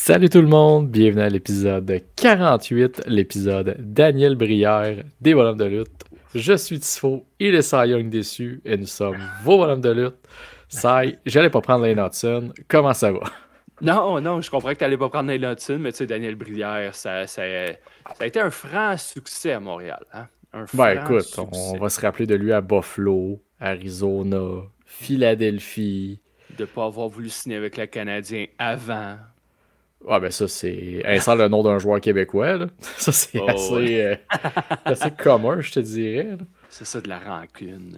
Salut tout le monde, bienvenue à l'épisode 48, l'épisode Daniel Brière des bonhommes de lutte. Je suis Tifo, il est Cy Young déçu et nous sommes vos bonhommes de lutte. Cy, j'allais pas prendre Lane Hudson, comment ça va? Non, je comprends que tu n'allais pas prendre Neil Hudson, mais tu sais, Daniel Brière, ça a été un franc succès à Montréal. Hein? Un Ben franc écoute, on succès. va se rappeler de lui à Buffalo, Arizona, Philadelphie. De ne pas avoir voulu signer avec le Canadien avant. Ah ben ça c'est instant le nom d'un joueur québécois, là. Ça c'est Oh, assez commun, je te dirais, là. c'est ça de la rancune.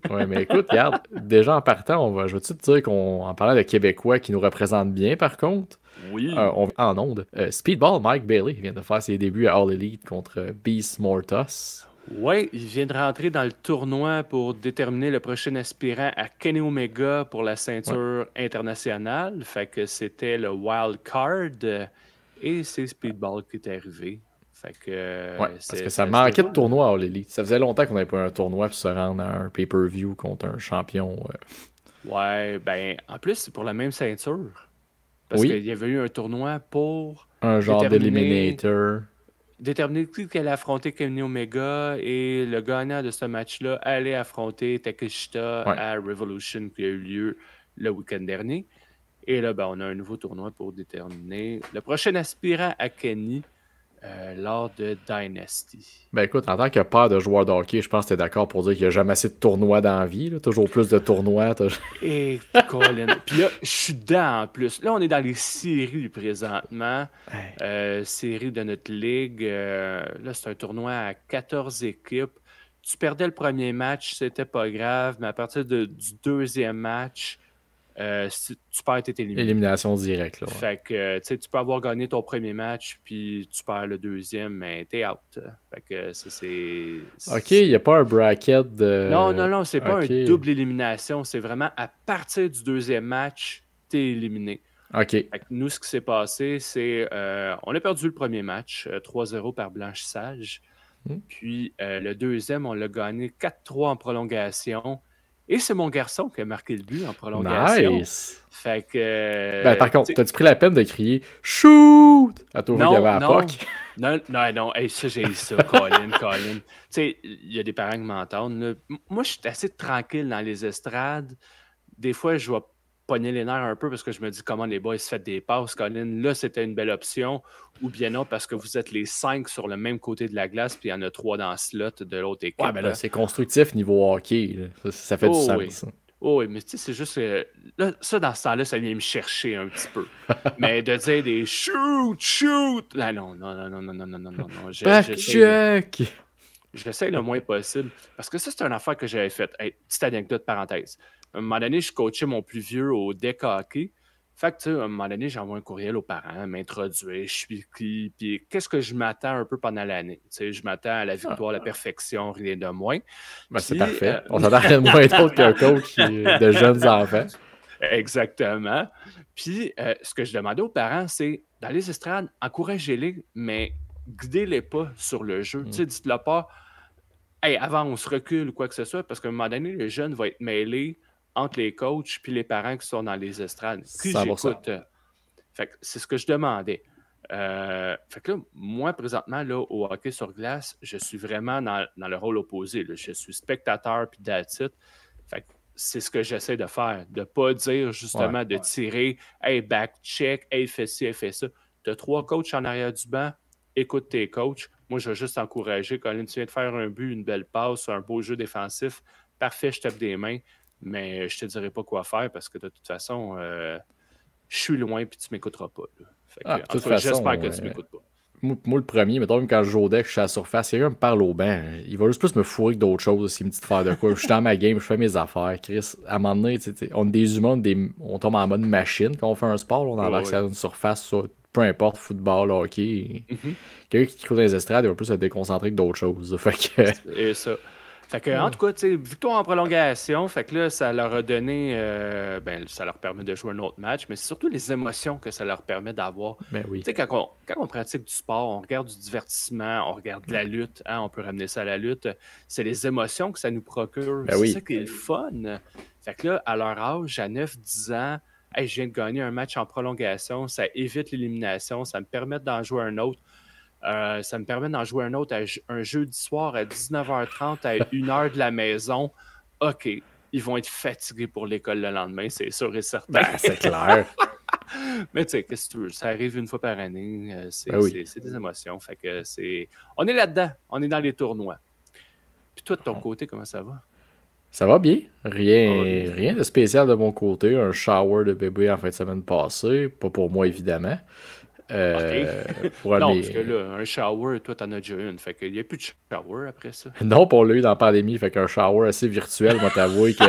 Ouais, mais écoute, regarde, déjà en partant, je vais-tu te dire qu'en parlant de Québécois qui nous représentent bien, par contre, Oui. en onde, Speedball Mike Bailey vient de faire ses débuts à All Elite contre Beast Mortos. Oui, il vient de rentrer dans le tournoi pour déterminer le prochain aspirant à Kenny Omega pour la Ouais, ceinture internationale. Fait que c'était le wild card et c'est Speedball qui est arrivé. Fait que ouais, parce que ça ça se manquait de déroule. tournoi à All Elite. Ça faisait longtemps qu'on n'avait pas eu un tournoi pour se rendre à un pay-per-view contre un champion. Ouais, ben, en plus, c'est pour la même ceinture. Parce Oui, qu'il y avait eu un tournoi pour un genre déterminer, d'Eliminator. déterminer qui allait affronter Kenny Omega et le gagnant de ce match-là allait affronter Takeshita Ouais. à Revolution qui a eu lieu le week-end dernier. Et là, ben, on a un nouveau tournoi pour déterminer le prochain aspirant à Kenny lors de Dynasty. Ben écoute, en tant que père de joueur de hockey, je pense que t'es d'accord pour dire qu'il n'y a jamais assez de tournois dans la vie, là. Toujours plus de tournois. Et Colin. Puis là, je suis dedans en plus. Là, on est dans les séries présentement. Série de notre ligue. Là, c'est un tournoi à 14 équipes. Tu perdais le premier match, c'était pas grave, mais à partir du deuxième match, si tu perds, t'es éliminé. Élimination directe, là. Ouais. Fait que, tu sais, tu peux avoir gagné ton premier match, puis tu perds le deuxième, mais t'es out. Fait que ça, Ok, il n'y a pas un bracket de. non, c'est pas un Ok. double élimination. C'est vraiment à partir du deuxième match, t'es éliminé. Ok. Fait que nous, ce qui s'est passé, c'est on a perdu le premier match, 3-0 par blanchissage. Hmm. Puis le deuxième, on l'a gagné 4-3 en prolongation. Et c'est mon garçon qui a marqué le but en prolongation. Nice. Fait que, Ben, par contre, tu sais, t'as-tu pris la peine de crier Shoot à tout qu'il y avait non, à non, POC? non. Hey, ça, j'ai ça, Colin. Tu sais, il y a des parents qui m'entendent. Là. Moi, je suis assez tranquille dans les estrades. Des fois, je vais pogner les nerfs un peu parce que je me dis comment les boys se font des passes, Colin. Là, c'était une belle option. Ou bien non, parce que vous êtes les 5 sur le même côté de la glace, puis il y en a 3 dans le slot de l'autre Ouais, équipe. ben là, c'est constructif niveau hockey, là. Ça fait du Oh oui. sens. Oh oui, mais tu sais, c'est juste que là, ça, dans ce temps-là, ça vient me chercher un petit peu. Mais de dire des shoot! Ah non. Back check! J'essaie le moins possible. Parce que ça, c'est une affaire que j'avais faite. Hey, petite anecdote, parenthèse. À un moment donné, je coachais mon plus vieux au deck hockey. Fait que, tu sais, à un moment donné, j'envoie un courriel aux parents, m'introduire, je suis qui, puis qu'est-ce que je m'attends un peu pendant l'année. Tu sais, je m'attends à la victoire, à la perfection, rien de moins. Ben, c'est Puis, parfait. On s'entend rien de moins d'autre qu'un coach de jeunes enfants. exactement. Puis, ce que je demandais aux parents, c'est, dans les estrades, encouragez-les, mais guidez-les pas sur le jeu. Tu sais, dites-leur pas, hey, avance, recule ou quoi que ce soit, parce qu'à un moment donné, le jeune va être mêlé entre les coachs puis les parents qui sont dans les estrades. Qui 100%. j'écoute? Fait que c'est ce que je demandais. Fait que là, moi, présentement, là, au hockey sur glace, je suis vraiment dans le rôle opposé. Là. Je suis spectateur puis that's it. Fait que c'est ce que j'essaie de faire, de ne pas dire Ouais. justement de tirer, hey, back check, hey, fais ci, hey, fais ça. Tu as 3 coachs en arrière du banc, écoute tes coachs. Moi, je vais juste encourager. Colin, tu viens de faire un but, une belle passe, un beau jeu défensif. Parfait, je tape des mains, mais je te dirai pas quoi faire parce que de toute façon, je suis loin puis tu m'écouteras pas. Là. Fait Ah, que, de en toute tout cas, façon, j'espère que tu m'écoutes pas. moi, le premier, mettons, même quand je joue au deck, je suis à la surface, si quelqu'un me parle au banc, il va juste plus me fourrer que d'autres choses s'il me dit de faire de quoi. Je suis dans ma game, je fais mes affaires. Chris, à un moment donné, on est des humains, on tombe en mode machine quand on fait un sport, on Oh, embarque oui. sur une surface, peu importe, football, hockey. Mhm. Quelqu'un qui court dans les estrades, il va plus se déconcentrer que d'autres choses. Fait que. Et ça. Fait que, en tout cas, tu sais, victoire en prolongation, fait que là, ça leur a donné, ben, ça leur permet de jouer un autre match, mais c'est surtout les émotions que ça leur permet d'avoir. Ben Tu oui. sais, quand on pratique du sport, on regarde du divertissement, on regarde de la lutte, hein, on peut ramener ça à la lutte, c'est les émotions que ça nous procure. Ben C'est oui. ça qui est le fun. Fait que là, à leur âge, à 9-10 ans, hey, je viens de gagner un match en prolongation, ça évite l'élimination, ça me permet d'en jouer un autre. Ça me permet d'en jouer un autre un jeudi soir à 19h30 à 1h de la maison. OK, ils vont être fatigués pour l'école le lendemain, c'est sûr et certain. Ben, c'est clair. Mais tu sais, qu'est-ce que tu veux? Ça arrive une fois par année. C'est des émotions. Fait que on est là-dedans. On est dans les tournois. Puis toi, de ton côté, comment ça va? Ça va bien. Rien de spécial de mon côté. Un shower de bébé en fin de semaine passée. Pas pour moi, évidemment. Non, parce que là, un shower, toi, t'en as déjà une. Fait qu'il n'y a plus de shower après ça. Non, on l'a eu dans la pandémie. Fait qu'un shower assez virtuel, moi, t'avouer que...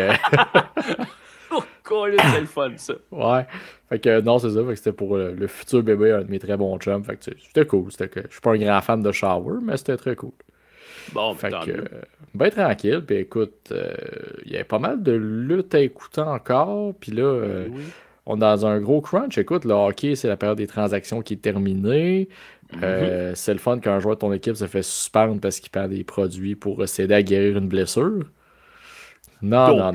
C'est le fun, ça. Ouais. Fait que non, c'est ça. Fait que c'était pour le futur bébé, un de mes très bons chums. Fait que c'était cool. Je suis pas un grand fan de shower, mais c'était très cool. Bon, fait que ben tranquille. Puis écoute, il y avait pas mal de luttes à écouter encore. Puis là, on est dans un gros crunch. Écoute, le hockey, c'est la période des transactions qui est terminée. C'est le fun qu'un joueur de ton équipe se fait suspendre parce qu'il perd des produits pour essayer à guérir une blessure. Non.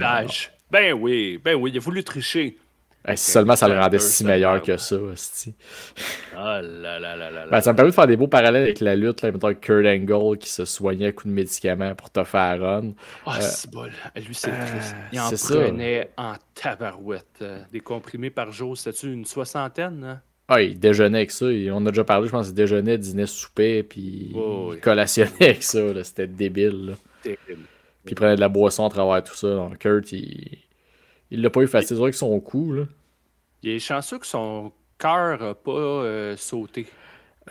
Ben oui, il a voulu tricher. Si seulement ça le rendait si meilleur que ça. Ah là là là là. Ben, ça me permet de faire des beaux parallèles avec la lutte, là, mettons Kurt Angle qui se soignait à coups de médicaments pour te faire run. C'est bon. Lui, c'est triste. Il en prenait en tabarouette. Des comprimés par jour, c'était-tu une 60aine? Hein? Ah, il déjeunait avec ça. On a déjà parlé, je pense, il déjeunait, dînait, soupait, puis il collationnait avec ça. C'était débile. Là. Puis il prenait de la boisson à travers tout ça. Donc, Kurt, il l'a pas eu facile. C'est vrai que son coup, là. Il est chanceux que son cœur n'a pas sauté.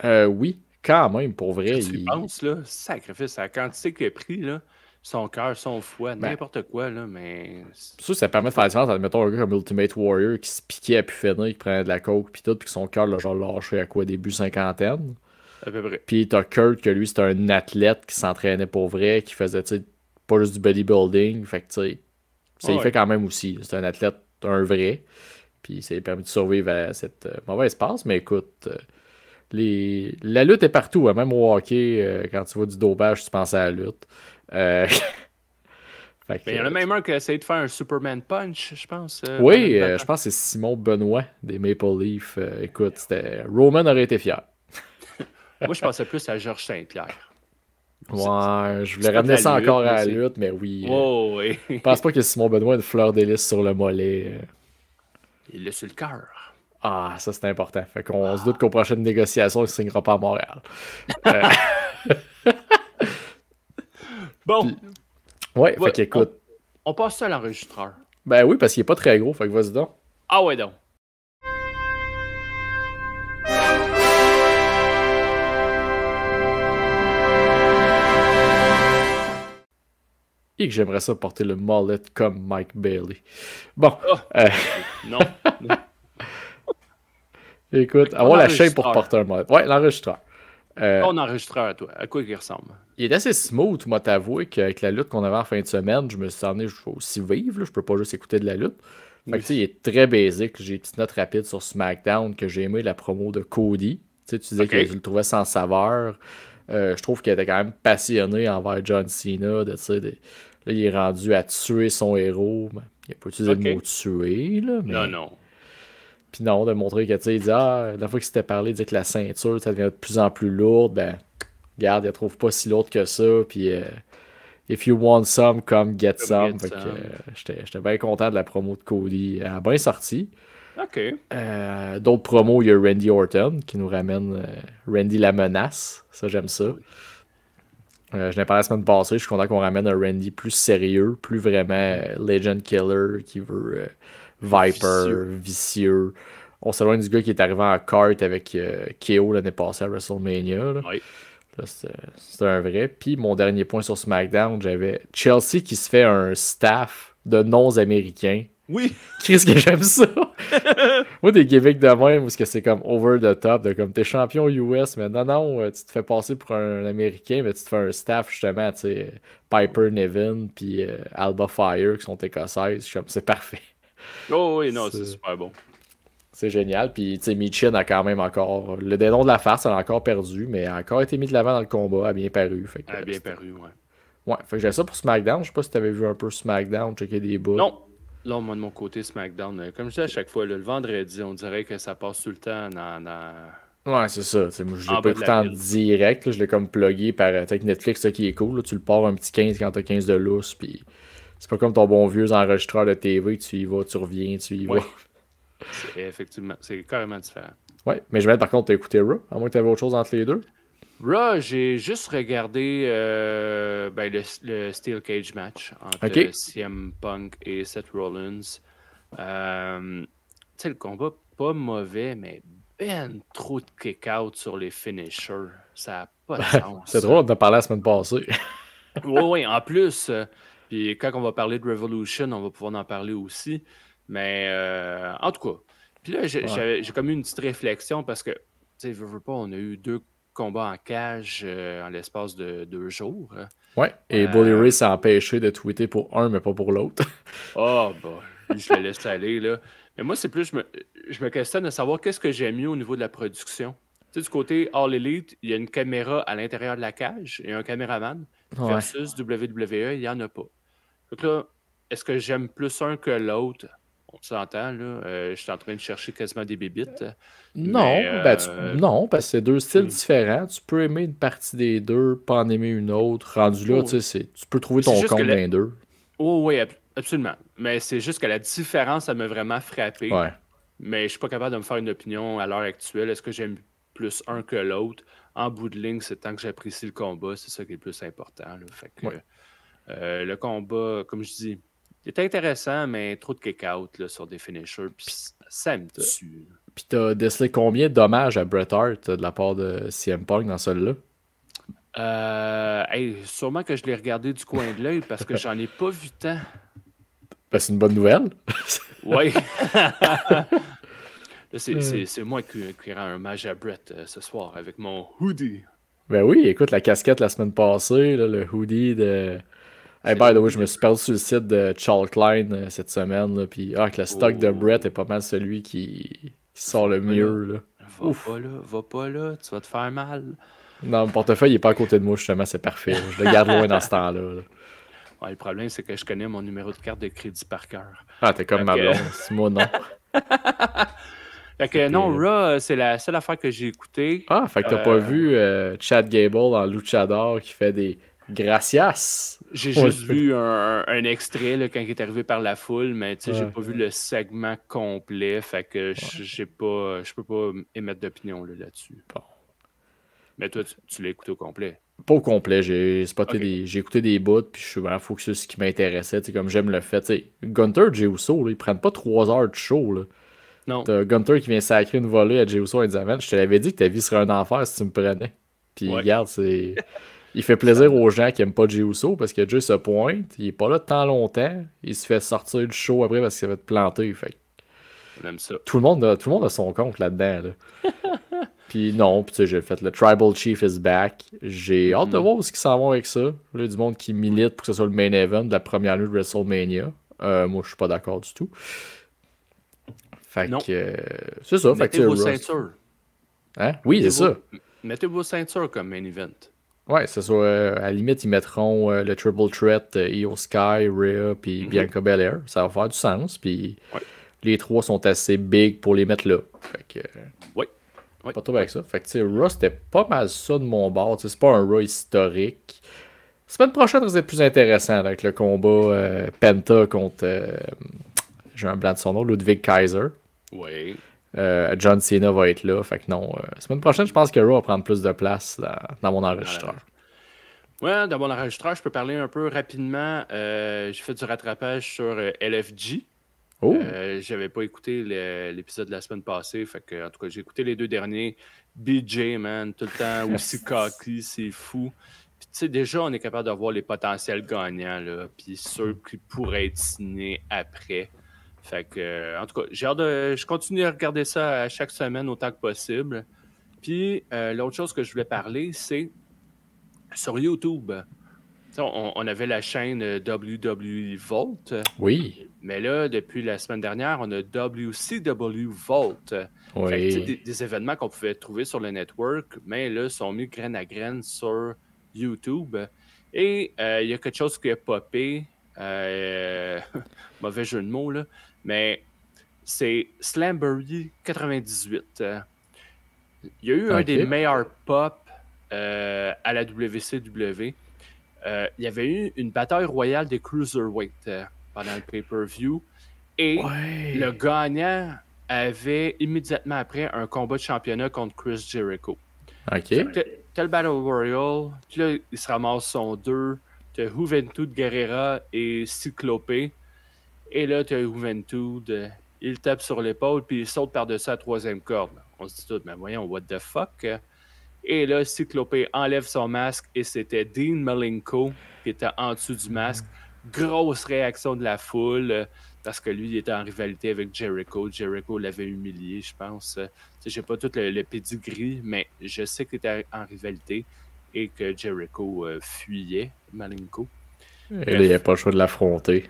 Oui, quand même, pour vrai. Tu penses, là, sacrifice, la quantité qu'il a pris, là, son cœur, son foie, n'importe quoi, là, mais... Ça permet de faire la différence. Admettons un gars comme Ultimate Warrior qui se piquait à pu finir, qui prenait de la coke, puis tout, puis que son cœur l'a genre lâché à quoi, début cinquantaine. À peu près. Puis t'as Kurt, que lui, c'était un athlète qui s'entraînait pour vrai, qui faisait, tu sais, pas juste du bodybuilding. Fait que, tu sais, ça y fait quand même aussi. C'est un athlète, un vrai. Puis ça lui a permis de survivre à cette mauvaise passe. Mais écoute, la lutte est partout. Hein. Même au hockey, quand tu vois du dopage, tu penses à la lutte. Il y en a même un qui a essayé de faire un Superman Punch, je pense. Oui, je pense que c'est Simon Benoît des Maple Leafs. Écoute, Roman aurait été fier. Moi, je pensais plus à Georges Saint-Pierre. Ouais, je voulais ramener ça encore à la lutte, mais oui. Oui. Je pense pas que Simon Benoît ait une fleur d'hélice sur le mollet. Il l'a sur le cœur. Ah, ça c'est important. Fait qu'on se doute qu'aux prochaines négociations, il ne signera pas à Montréal. Bon. Ouais, fait qu'écoute. On passe ça à l'enregistreur. Ben oui, parce qu'il est pas très gros, fait que vas-y donc. Ah ouais donc. Et que j'aimerais ça porter le mullet comme Mike Bailey. Bon. Non. Écoute, avoir la shape pour porter un mullet. Ouais, l'enregistreur. Ton enregistreur, toi, à quoi il ressemble? Il est assez smooth, moi, t'avouer qu'avec la lutte qu'on avait en fin de semaine, je me suis dit, je vais aussi vivre, là, je peux pas juste écouter de la lutte. Fait que, tu sais, il est très basique. J'ai une petite note rapide sur SmackDown que j'ai aimé la promo de Cody. Tu sais, tu disais que je le trouvais sans saveur. Je trouve qu'il était quand même passionné envers John Cena. Là, il est rendu à tuer son héros. Ben, il n'a pas utilisé le mot tuer. Là, mais... Non. Puis non, de montrer que, tu sais, il dit, la fois qu'il s'était parlé, il disait que la ceinture, ça devient de plus en plus lourde. Ben, regarde, il ne trouve pas si lourde que ça. Puis, if you want some, come get some. Fait que j'étais bien content de la promo de Cody. Elle a bien sorti. OK. D'autres promos, il y a Randy Orton qui nous ramène Randy la menace. Ça, j'aime ça. Je l'ai parlé la semaine passée. Je suis content qu'on ramène un Randy plus sérieux, plus vraiment Legend Killer qui veut Viper, vicieux. On s'éloigne du gars qui est arrivé en kart avec KO l'année passée à WrestleMania. Là. Oui. Là, c'était un vrai. Puis mon dernier point sur SmackDown, j'avais Chelsea qui se fait un staff de non-américains. Oui! Qu'est-ce que j'aime ça? Moi, des gimmicks de même, où c'est comme over the top, de comme t'es champion US, mais non, tu te fais passer pour un Américain, mais tu te fais un staff, justement, tu sais, Piper Niven, puis Alba Fire, qui sont écossaises. C'est parfait. Oh oui, non, c'est super bon. C'est génial. Puis, tu sais, Michin a quand même encore... Le dénon de la farce, elle a encore perdu, mais elle a encore été mis de l'avant dans le combat. Elle a bien paru. Fait que, elle a bien paru, ouais. Ouais, fait que j'ai ça pour SmackDown. Je sais pas si tu avais vu un peu SmackDown, checker des bouts. Non, Là, moi, de mon côté, SmackDown, comme je dis à chaque fois, là, le vendredi, on dirait que ça passe tout le temps Ouais, c'est ça. Moi, je l'ai en pas bas de écouté la en pile. direct. Là, je l'ai comme plugué par avec Netflix, ça qui est cool. Là. Tu le pars un petit 15 quand t'as 15 de lousse. Puis c'est pas comme ton bon vieux enregistreur de TV. Tu y vas, tu reviens, tu y vas. Oui, effectivement, c'est carrément différent. Ouais, mais je vais par contre t'écouter Raw, à moins que t'avais autre chose entre les deux. Raw, j'ai juste regardé ben, le Steel Cage match entre Ok. CM Punk et Seth Rollins. Tu sais, le combat, pas mauvais, mais ben trop de kick-out sur les finishers. Ça n'a pas de C'est sens. drôle de parler la semaine passée. Oui, oui, en plus, puis quand on va parler de Revolution, on va pouvoir en parler aussi. Mais en tout cas, puis là, Ouais. j'ai comme eu une petite réflexion parce que, tu sais, veux pas, on a eu 2 combats en cage en l'espace de 2 jours. Ouais. Et Bully Euh, Ray s'est empêché de tweeter pour un, mais pas pour l'autre. oh, bah, lui, je le laisse aller, là. Mais moi, c'est plus, je me questionne de savoir qu'est-ce que j'aime mieux au niveau de la production. Tu sais, du côté All Elite, il y a une caméra à l'intérieur de la cage et un caméraman, Ouais. versus WWE, il n'y en a pas. Donc là, est-ce que j'aime plus un que l'autre? On s'entend, là. Je suis en train de chercher quasiment des bébites. Mais, Non, non, parce que c'est deux styles hmm. différents. Tu peux aimer une partie des deux, pas en aimer une autre. Rendu là, Oh, tu peux trouver mais c'est ton juste que compte dans les deux. oh, oui, absolument. Mais c'est juste que la différence, ça m'a vraiment frappé. Ouais. Mais je suis pas capable de me faire une opinion à l'heure actuelle. Est-ce que j'aime plus un que l'autre? En bout de ligne, c'est tant que j'apprécie le combat, c'est ça qui est le plus important, là. Fait que Ouais. le combat, comme je dis, il est intéressant, mais trop de kick-out là, sur des finishers, puis ça me tue. Puis t'as décelé combien de dommages à Bret Hart de la part de CM Punk dans celui-là? Hey, sûrement que je l'ai regardé du coin de l'œil parce que j'en ai pas vu tant. Ben, c'est une bonne nouvelle. Oui. Là, Hmm. c'est moi qui rends un hommage à Brett ce soir avec mon hoodie. Ben oui, écoute, la casquette la semaine passée, là, le hoodie de. Hey, C'est le by the way, hoodie je me de suis Brett. perdu sur le site de Chalkline cette semaine. Là, puis, que le stock de Brett est Oh, pas mal celui qui sort va le pas là. mieux. Là. Va pas Ouf. là. Va pas là. Tu vas te faire mal. Non, mon portefeuille il est pas à côté de moi, justement, c'est parfait. Là. Je le garde loin dans ce temps-là. Là. Ouais, le problème, c'est que je connais mon numéro de carte de crédit par cœur. Ah, t'es comme Fait ma que, blonde. C'est moi, non. fait C'est que non, terrible. Raw, c'est la seule affaire que j'ai écoutée. Ah, fait que t'as pas Euh, vu Chad Gable en Luchador qui fait des gracias. J'ai Ouais. juste vu un extrait là, quand il est arrivé par la foule, mais tu sais, j'ai Ouais. pas vu le segment complet. Fait que Ouais. je peux pas émettre d'opinion là-dessus. Bon. Mais toi, tu l'as écouté au complet. Pas au complet, OK. j'ai écouté des bouts, puis je suis vraiment focus sur ce qui m'intéressait, tu sais, comme j'aime le fait, tu sais, Gunter, Jey Uso, là, ils prennent pas 3 heures de show, là. Non. T'as Gunter qui vient sacrer une volée à Jey Uso en disant, man, je te l'avais dit que ta vie serait un enfer si tu me prenais. Puis Ouais. regarde, il fait Ça plaisir me- aux gens qui aiment pas Jey Uso, parce que Jey se pointe, il est pas là de temps longtemps, il se fait sortir du show après parce qu'il va te planter, fait que On aime ça. tout le monde a son compte là-dedans, là. Puis non, puis tu sais, j'ai fait le Tribal Chief is back. J'ai hâte de Mhm. voir où ce qu'ils s'en vont avec ça. Là, il y a du monde qui milite pour que ce soit le main event de la première nuit de WrestleMania. Moi, je suis pas d'accord du tout. Fait Non. que c'est ça. Fait que Mettez tu sais, vos Rust. ceintures. Hein? Oui, c'est ça. Mettez vos ceintures comme main event. Ouais, c'est ça. À la limite, ils mettront le Triple Threat, Io Sky, Rhea, puis Mhm. Bianca Belair. Ça va faire du sens. Puis Ouais. les trois sont assez big pour les mettre là. Fait que Ouais. Ouais. pas trop avec Ouais. ça. Fait que tu sais, Raw, c'était pas mal ça de mon bord. Tu sais, c'est pas un Raw historique. Semaine prochaine, ça va être plus intéressant là, avec le combat Penta contre, j'ai un blanc de son nom, Ludwig Kaiser. Ouais. John Cena va être là. Fait que non, semaine prochaine, je pense que Raw va prendre plus de place dans mon Dans la- enregistreur. Ouais, dans mon enregistreur, je peux parler un peu rapidement. J'ai fait du rattrapage sur LFG. Oh! J'avais pas écouté l'épisode de la semaine passée. Fait que, en tout cas, j'ai écouté les 2 derniers. BJ, man, tout le temps aussi cocky, c'est fou. Puis, tu sais, déjà, on est capable de voir les potentiels gagnants, là, puis ceux qui pourraient être signés après. Fait que, en tout cas, je continue à regarder ça à chaque semaine autant que possible. Puis, l'autre chose que je voulais parler, c'est sur YouTube. Tu sais, on avait la chaîne WWE Vault. Oui, Mais là, depuis la semaine dernière, on a WCW Vault. Fait que, tu sais, oui. des événements qu'on pouvait trouver sur le network, mais là, sont mis graine à graine sur YouTube. Et il y a quelque chose qui a popé. Mauvais jeu de mots, là. Mais c'est Slamboree 98. Il y a eu un des meilleurs pop à la WCW. Il y avait eu une bataille royale des Cruiserweight pendant le pay-per-view. Et le gagnant avait immédiatement après un combat de championnat contre Chris Jericho. T'as le Battle Royale, puis là, il se ramasse son 2. T'as Juventud Guerrera et Cyclopé. Et là, t'as Juventud, il tape sur l'épaule, puis il saute par-dessus la troisième corde. On se dit tout, mais voyons, what the fuck? Et là, Cyclopé enlève son masque et c'était Dean Malenko qui était en dessous du masque. Grosse réaction de la foule parce que lui, il était en rivalité avec Jericho. Jericho l'avait humilié, je pense. J'ai pas tout le pedigree, mais je sais qu'il était en rivalité et que Jericho fuyait Malenko. Et là, il n'y avait pas le choix de l'affronter.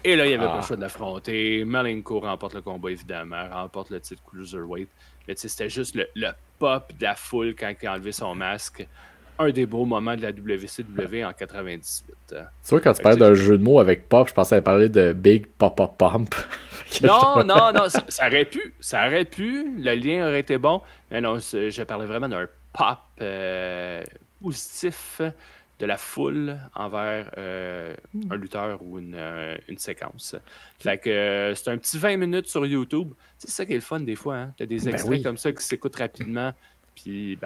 Et là, il n'y avait pas le choix de l'affronter. Malenko remporte le combat, évidemment, remporte le titre Cruiserweight. Mais c'était juste le pop de la foule quand il a enlevé son masque. Un des beaux moments de la WCW en 98. Tu vois, quand tu parlais d'un jeu de mots avec pop, je pensais à parler de Big Papa Pump. Non, ça aurait pu. Ça aurait pu. Le lien aurait été bon. Mais non, je parlais vraiment d'un pop positif de la foule envers un lutteur ou une séquence. Fait que c'est un petit 20 minutes sur YouTube. C'est ça qui est le fun des fois. Hein? T'as des extraits comme ça qui s'écoutent rapidement. Puis,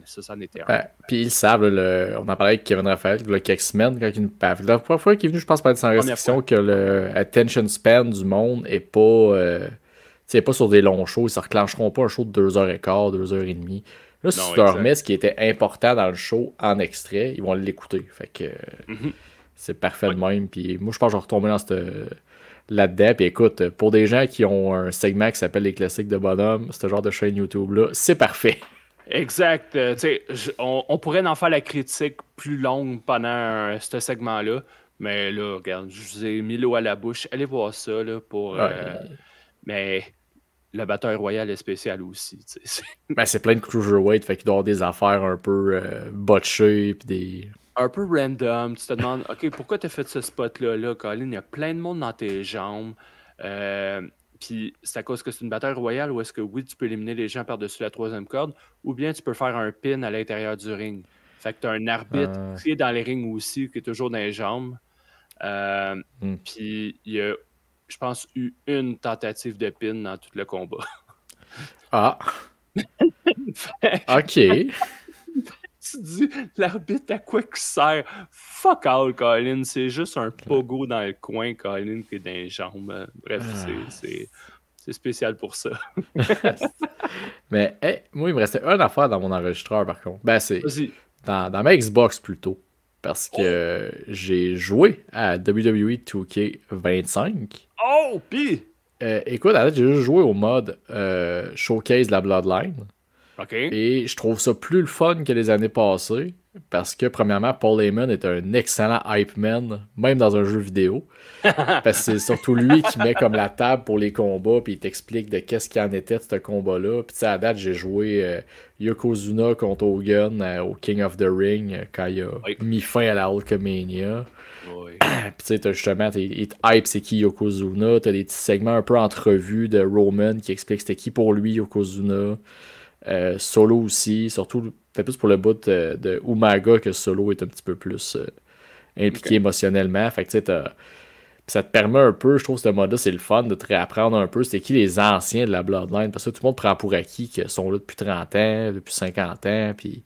ça en était un. Puis ils savent, on en parlait avec Kevin Raphaël il y a quelques semaines, quand la première fois qu'il est venu, je pense, parler de sans restriction, que le attention span du monde est pas, pas sur des longs shows. Ils ne reclencheront pas un show de 2h15, 2h30. Là, si tu leur mets ce qui était important dans le show en extrait, ils vont l'écouter. Fait que c'est parfait de même. Puis moi, je pense que je vais retomber là-dedans. Puis écoute, pour des gens qui ont un segment qui s'appelle les classiques de bonhomme, ce genre de chaîne YouTube-là, c'est parfait. Exact. On pourrait en faire la critique plus longue pendant ce segment-là. Mais là, regarde, je vous ai mis l'eau à la bouche. Allez voir ça là, pour. Mais le batteur royal est spécial aussi. C'est plein de cruiserweight, fait qu'il doit y avoir des affaires un peu botchées. Puis un peu random. Tu te demandes, OK, pourquoi tu as fait ce spot-là, Colin? Il y a plein de monde dans tes jambes. Puis c'est à cause que c'est une bataille royale ou est-ce que oui, tu peux éliminer les gens par-dessus la troisième corde ou bien tu peux faire un pin à l'intérieur du ring. Fait que tu as un arbitre qui est dans les rings aussi, qui est toujours dans les jambes. Puis il y a, je pense, eu une tentative de pin dans tout le combat. Ah! OK! Tu dis, l'arbitre à quoi qu'il sert? Fuck all, Colin. C'est juste un pogo dans le coin, Colin, qui est dans les jambes. Bref, c'est spécial pour ça. Mais, moi, il me restait une affaire dans mon enregistreur, par contre. C'est dans ma Xbox, plutôt. Parce que j'ai joué à WWE 2K25. Oh, pis! Écoute, en fait, j'ai juste joué au mode Showcase de la Bloodline. Okay. Et je trouve ça plus le fun que les années passées parce que, premièrement, Paul Heyman est un excellent hype man, même dans un jeu vidéo. Parce que c'est surtout lui qui met comme la table pour les combats puis il t'explique de qu'est-ce qu'il en était de ce combat-là. Puis à date, j'ai joué Yokozuna contre Hogan au King of the Ring quand il a mis fin à la Hulkamania. Puis tu sais, t'as justement, il te hype c'est qui Yokozuna. T'as des petits segments un peu entrevus de Roman qui expliquent c'était qui pour lui Yokozuna. Solo aussi, surtout peut-être plus pour le bout de Umaga que Solo est un petit peu plus impliqué émotionnellement. Fait que tu sais, ça te permet un peu, je trouve ce mode-là, c'est le fun de te réapprendre un peu c'est qui les anciens de la Bloodline, parce que tout le monde prend pour acquis qu'ils sont là depuis 30 ans, depuis 50 ans, puis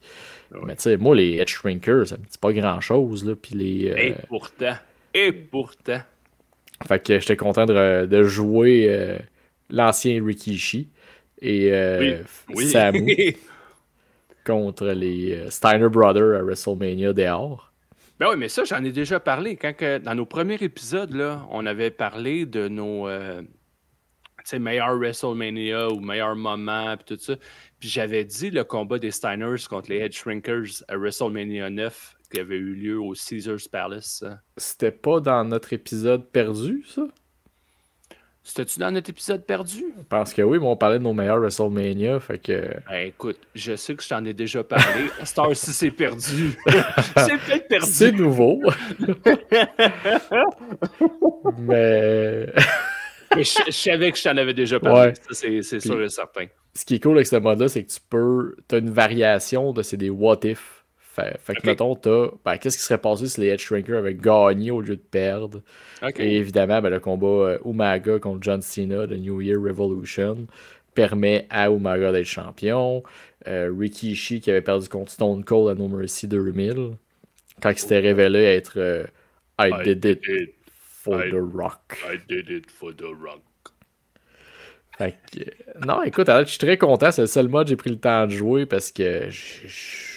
mais tu sais, moi les Edge Shrinkers, ça me dit pas grand-chose, là, puis les... Et pourtant. Fait que j'étais content de jouer l'ancien Rikishi et Samu contre les Steiner Brothers à WrestleMania dehors. Ben oui, mais ça, j'en ai déjà parlé. Dans nos premiers épisodes, là, on avait parlé de nos meilleurs WrestleMania ou meilleurs moments, puis tout ça. Puis j'avais dit le combat des Steiners contre les Edge Shrinkers à WrestleMania 9 qui avait eu lieu au Caesars Palace. C'était pas dans notre épisode perdu, ça? C'était-tu dans notre épisode perdu? Je pense que oui, mais on parlait de nos meilleurs WrestleMania, fait que... Ben, écoute, je sais que je t'en ai déjà parlé. Star, si c'est perdu. C'est peut-être perdu. C'est nouveau. Mais... Mais je savais que je t'en avais déjà parlé. Ouais. Ça, c'est sûr et certain. Ce qui est cool avec ce mode-là, c'est que tu as une variation c'est des what if. Fait que, mettons, qu'est-ce qui serait passé si les Edge Shrinkers avaient gagné au lieu de perdre? Et évidemment, le combat Umaga contre John Cena de New Year Revolution permet à Umaga d'être champion. Rikishi qui avait perdu contre Stone Cold à No Mercy 2000, quand il s'était révélé être I did it for the Rock. I did it for the Rock. Fait que, non, écoute, je suis très content. C'est le seul mode que j'ai pris le temps de jouer parce que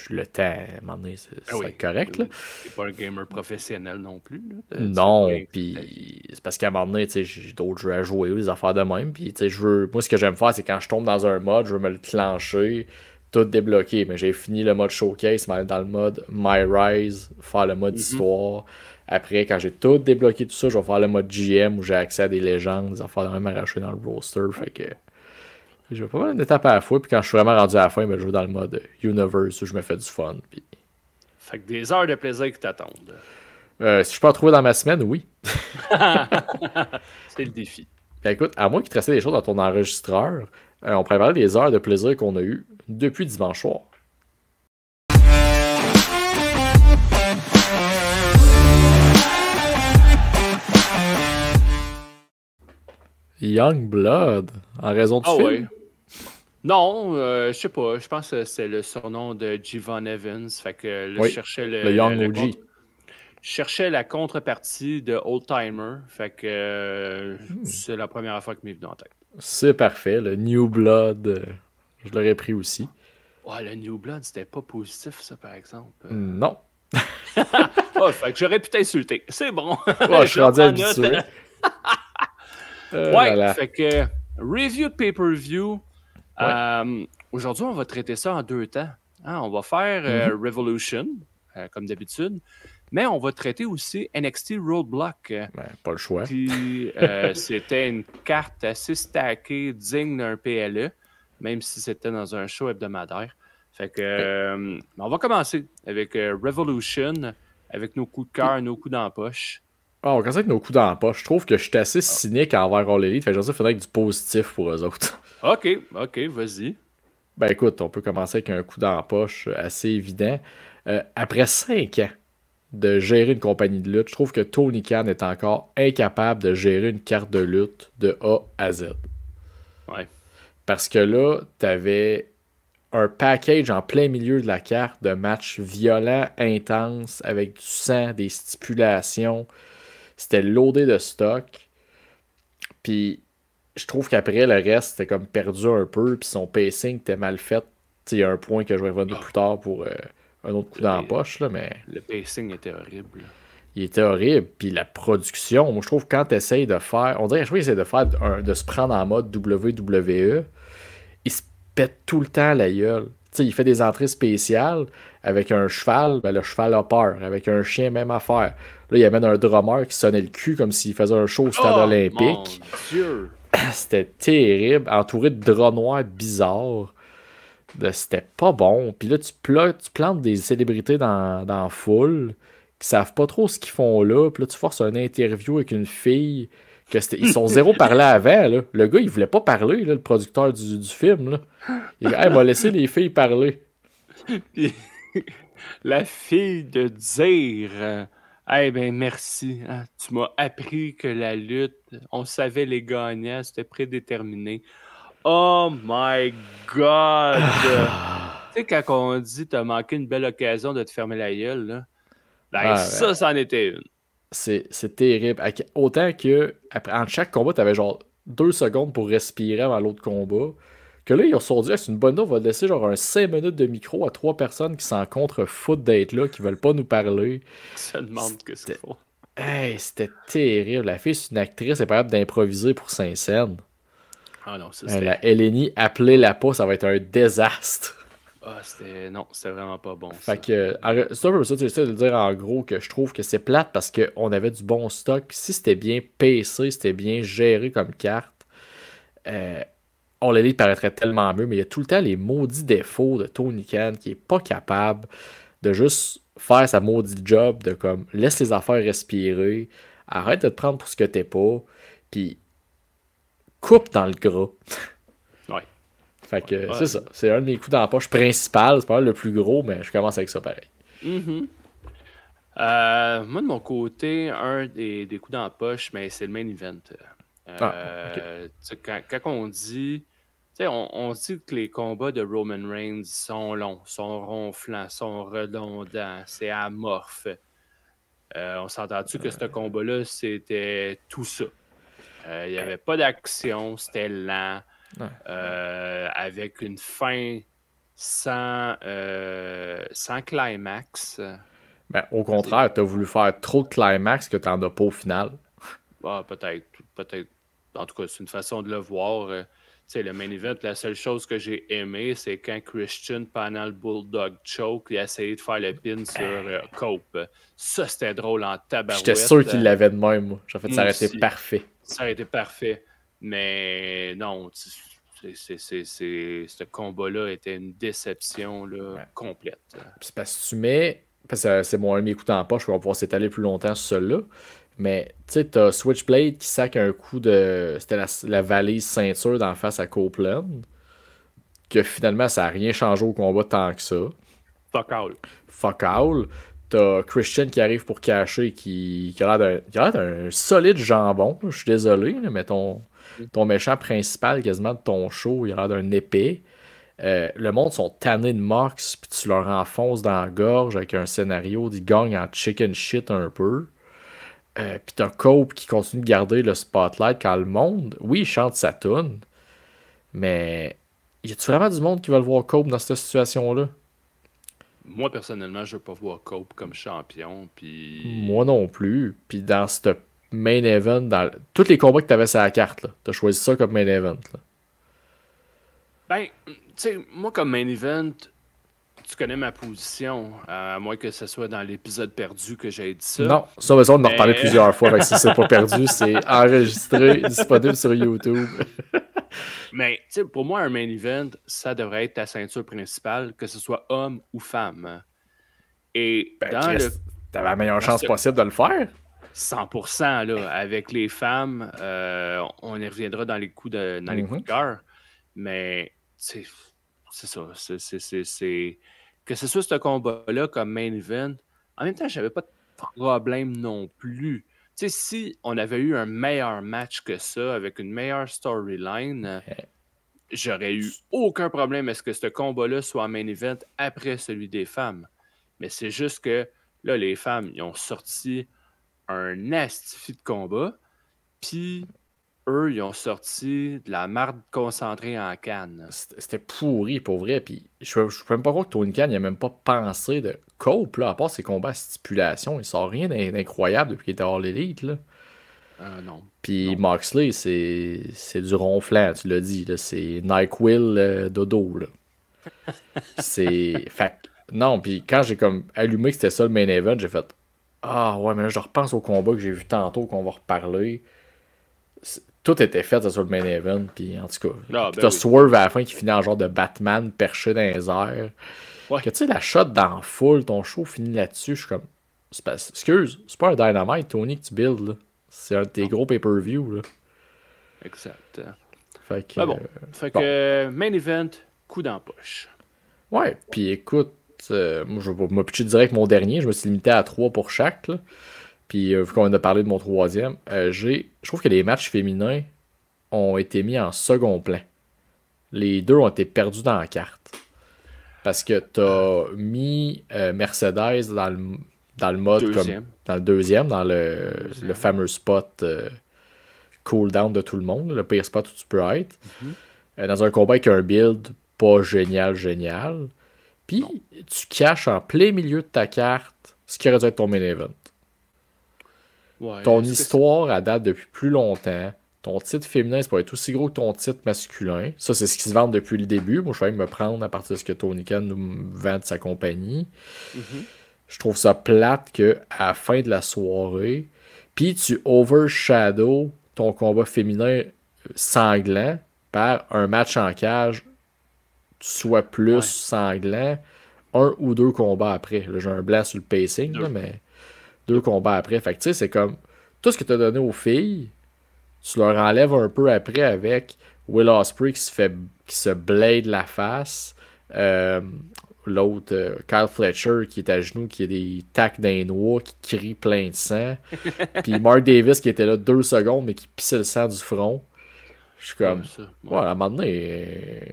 le temps, à un moment donné, c'est correct. T'es pas un gamer professionnel non plus. Là. Non, puis c'est parce qu'à un moment donné, j'ai d'autres jeux à jouer, des affaires de même. Puis moi, ce que j'aime faire, c'est quand je tombe dans un mode, je veux me le clencher, tout débloqué. Mais j'ai fini le mode showcase, m'aller dans le mode My Rise, faire le mode histoire. Après, quand j'ai tout débloqué, tout ça, je vais faire le mode GM où j'ai accès à des légendes, des affaires de même arrachées dans le roster. Fait que je vais pas mal d'étapes à la fois. Puis quand je suis vraiment rendu à la fin, je joue dans le mode Universe où je me fais du fun. Puis... Fait que des heures de plaisir qui t'attendent. Si je peux en trouver dans ma semaine, oui. C'est le défi. Ben, écoute, à moins qu'il te restait des choses dans ton enregistreur, on pourrait parler des heures de plaisir qu'on a eues depuis dimanche soir. Youngblood, en raison du film? Ouais. Non, je sais pas. Je pense que c'est le surnom de Jevon Evans. Fait que là, je cherchais le Young OG. Je cherchais la contrepartie de Old Timer. Fait que c'est la première fois qui m'est venu en tête. C'est parfait. Le New Blood, je l'aurais pris aussi. Ouais, le New Blood, c'était pas positif, ça, par exemple. Non. Fait que j'aurais pu t'insulter. C'est bon. Je suis rendu habitué. Ouais, fait que review de pay-per-view. Ouais. Aujourd'hui, on va traiter ça en 2 temps. On va faire Revolution, comme d'habitude, mais on va traiter aussi NXT Roadblock. Pas le choix. Puis, c'était une carte assez stackée, digne d'un PLE, même si c'était dans un show hebdomadaire. Fait que, on va commencer avec Revolution, avec nos coups de cœur, nos coups dans la poche. On commence avec nos coups dans la poche. Je trouve que je suis assez cynique envers All Elite. Fait que je pense qu'il faudrait du positif pour eux autres. OK, vas-y. Ben écoute, on peut commencer avec un coup dans la poche assez évident. Après 5 ans de gérer une compagnie de lutte, je trouve que Tony Khan est encore incapable de gérer une carte de lutte de A à Z. Ouais. Parce que là, t'avais un package en plein milieu de la carte de matchs violents, intenses, avec du sang, des stipulations. C'était loadé de stock. Puis je trouve qu'après, le reste, c'était comme perdu un peu. Puis son pacing était mal fait. Il y a un point que je vais revenir plus tard pour un autre coup dans la poche. Là, mais le pacing était horrible. Il était horrible. Puis la production, moi je trouve que quand tu essayes de faire. On dirait que je trouve qu'il essaie de faire de se prendre en mode WWE. Il se pète tout le temps la gueule. Il fait des entrées spéciales avec un cheval, le cheval a peur. Avec un chien, même affaire. Là, il amène un drummer qui sonnait le cul comme s'il faisait un show au stade olympique. Mon Dieu. C'était terrible, entouré de draps noirs bizarres. C'était pas bon. Puis là, tu plantes des célébrités dans la foule qui savent pas trop ce qu'ils font là. Puis là, tu forces une interview avec une fille. Ils sont zéro parlé avant. Là. Le gars, il voulait pas parler, là, le producteur du film. Là. Il m'a laissé les filles parler. La fille de dire merci. Tu m'as appris que la lutte, on savait les gagnants, c'était prédéterminé. Oh my God! Tu sais, quand on dit t'as manqué une belle occasion de te fermer la gueule, là, ça en était une. C'est terrible. Autant que entre chaque combat, t'avais genre 2 secondes pour respirer avant l'autre combat. Que là, ils ont dit, c'est une bonne idée, on va laisser genre un 5 minutes de micro à 3 personnes qui s'en contre-foutent d'être là, qui veulent pas nous parler. Ça demande que c'est faux. C'était terrible. La fille, c'est une actrice, elle est capable d'improviser pour 5 scènes. Ah non, ça la Eleni, appelez-la pas, ça va être un désastre. Ah, non, c'était vraiment pas bon, Fait ça. que, c'est un peu ça, tu essaies de dire en gros que je trouve que c'est plate parce qu'on avait du bon stock. Puis si c'était bien PC, c'était bien géré comme carte, euh, All Elite paraîtrait tellement mieux, mais il y a tout le temps les maudits défauts de Tony Khan qui est pas capable de juste faire sa maudite job, de comme laisse les affaires respirer, arrête de te prendre pour ce que t'es pas, puis coupe dans le gras. Ouais. Fait que c'est Ouais. ça. C'est un de mes coups dans la poche principal. C'est pas mal le plus gros, mais je commence avec ça pareil. Mhm. Moi, de mon côté, un des coups dans la poche, mais c'est le main event. Ah, ok. Tu sais, quand on dit, tu sais, on dit que les combats de Roman Reigns sont longs, sont ronflants, sont redondants, c'est amorphe. On s'entend-tu que ce combat-là, c'était tout ça? Il n'y avait pas d'action, c'était lent, Ouais. avec une fin sans climax. Ben, au contraire, t'as voulu faire trop de climax que t'en as pas au final. Ah, peut-être, peut-être. En tout cas, c'est une façon de le voir. Tu sais, le main event, la seule chose que j'ai aimé, c'est quand Christian, pendant le Bulldog Choke, il a essayé de faire le pin sur Cope. Ça, c'était drôle en tabarouette. J'étais sûr qu'il l'avait de même, moi. J'ai fait, ça Moi aurait été aussi. parfait. Ça aurait été parfait. Mais non, ce combat-là était une déception là, Ouais. complète. C'est parce que tu mets. Parce que c'est mon un de mes coups en poche, on va pouvoir s'étaler plus longtemps sur celui-là. Mais tu sais, t'as Switchblade qui sac un coup de. C'était la valise ceinture d'en face à Copeland. Que finalement, ça n'a rien changé au combat tant que ça. Fuck all. Fuck all. T'as Christian qui arrive pour cacher, qui a l'air d'un solide jambon. Je suis désolé, là, mais ton méchant principal, quasiment de ton show, il a l'air d'un épée. Le monde sont tannés de Mox, puis tu leur enfonces dans la gorge avec un scénario d'ils gagnent en chicken shit un peu. Puis t'as Cope qui continue de garder le spotlight quand le monde, oui, il chante sa tune, mais y a-tu vraiment du monde qui va le voir Cope dans cette situation-là? Moi, personnellement, je veux pas voir Cope comme champion. Moi Puis. non plus. Puis dans ce main event, dans tous les combats que t'avais sur la carte, là, t'as choisi ça comme main event. Là. Ben, tu sais, moi, comme main event, tu connais ma position, à moins que ce soit dans l'épisode perdu que j'ai dit ça. Non, ça, besoin d'en reparler Mais, plusieurs fois. Fait que si c'est pas perdu, c'est enregistré, disponible sur YouTube. mais tu sais, pour moi, un main event, ça devrait être ta ceinture principale, que ce soit homme ou femme. Et Ben, dans Chris, t'avais la meilleure chance possible de le faire. 100%, là, avec les femmes, on y reviendra dans les coups dans les coups de cœur, mais c'est ça. Que ce soit ce combat-là comme main event, en même temps, j'avais pas de problème non plus. Tu sais, si on avait eu un meilleur match que ça, avec une meilleure storyline, j'aurais eu aucun problème à ce que ce combat-là soit en main event après celui des femmes. Mais c'est juste que là, les femmes, ils ont sorti un astifi de combat, puis eux, ils ont sorti de la marde concentrée en canne. C'était pourri pour vrai. Puis je peux même pas croire que Tony Khan, il a même pas pensé de Cope, là, à part ses combats à stipulation. Il sort rien d'incroyable depuis qu'il était hors l'élite, là. Non. Puis Non. Moxley, c'est du ronflant, tu l'as dit, là. C'est NyQuil dodo, là. C'est. Fait non, puis quand j'ai comme allumé que c'était ça le main event, j'ai fait ah ouais, mais là je repense au combat que j'ai vu tantôt qu'on va reparler. Tout était fait ça, sur le main event, puis en tout cas. Ah, Puis ben t'as oui. Swerve à la fin qui finit en genre de Batman perché dans les airs. Ouais. Que tu sais, la shot dans la foule, ton show finit là-dessus, je suis comme. Excuse, c'est pas un Dynamite, Tony, que tu builds, là. C'est un de tes Non. gros pay-per-view, là. Exact. Fait que. Ben bon. Fait que main event, coup dans la poche. Ouais, puis écoute, moi je vais me pitcher direct mon dernier, je me suis limité à 3 pour chaque, là. Puis vu qu'on a parlé de mon troisième, je trouve que les matchs féminins ont été mis en second plan. Les deux ont été perdus dans la carte. Parce que t'as mis Mercedes dans le mode Deuxième. comme dans le deuxième, dans le fameux spot cooldown de tout le monde, le pire spot où tu peux être. Dans un combat avec un build pas génial. Puis tu caches en plein milieu de ta carte ce qui aurait dû être ton main event. Ouais, Ton histoire, elle date depuis plus longtemps. ton titre féminin, c'est pas être aussi gros que ton titre masculin. Ça, c'est ce qui se vend depuis le début. Moi, je vais même me prendre à partir de ce que Tony Khan nous vend de sa compagnie. Mhm. Je trouve ça plate qu'à la fin de la soirée, puis tu overshadow ton combat féminin sanglant par un match en cage soit plus Ouais. sanglant, un ou deux combats après. Là, j'ai un blanc sur le pacing, là, mais deux combats après. Fait que tu sais, c'est comme tout ce que tu as donné aux filles, tu leur enlèves un peu après avec Will Ospreay qui se blade la face. Euh, L'autre, Kyle Fletcher, qui est à genoux, qui a des tacs d'un noix, qui crie plein de sang. Puis Mark Davis, qui était là 2 secondes, mais qui pissait le sang du front. Je suis Ouais, comme, ça. ouais, Ouais. à un moment donné,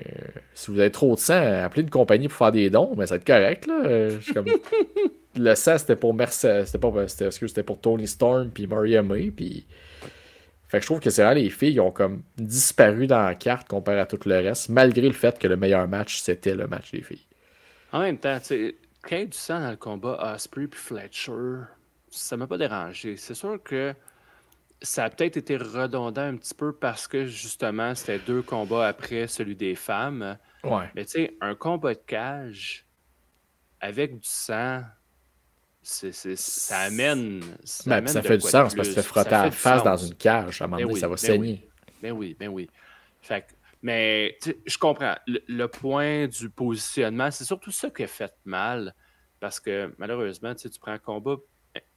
si vous avez trop de sang, appelez une compagnie pour faire des dons, mais ça va être correct, là. Je suis comme, le sang, c'était pour Mercedes, c'était pour Tony Storm, puis Maria May, puis... Fait que je trouve que c'est vrai, les filles ont comme disparu dans la carte comparé à tout le reste, malgré le fait que le meilleur match, c'était le match des filles. En même temps, tu sais, quand il y a du sang dans le combat Osprey puis Fletcher, ça m'a pas dérangé. C'est sûr que ça a peut-être été redondant un petit peu parce que justement, c'était 2 combats après celui des femmes. Ouais. Mais tu sais, un combat de cage avec du sang, ça amène, Ben, puis ça de fait du quoi de sens parce que tu te fais plus. Ça frotter à fait la du face dans sens. une cage. À un moment Ben donné, ça oui, va ben oui. saigner. Ben oui, ben oui. Fait mais tu sais, je comprends. Le point du positionnement, c'est surtout ça qui a fait mal. Parce que malheureusement, tu sais, tu prends un combat,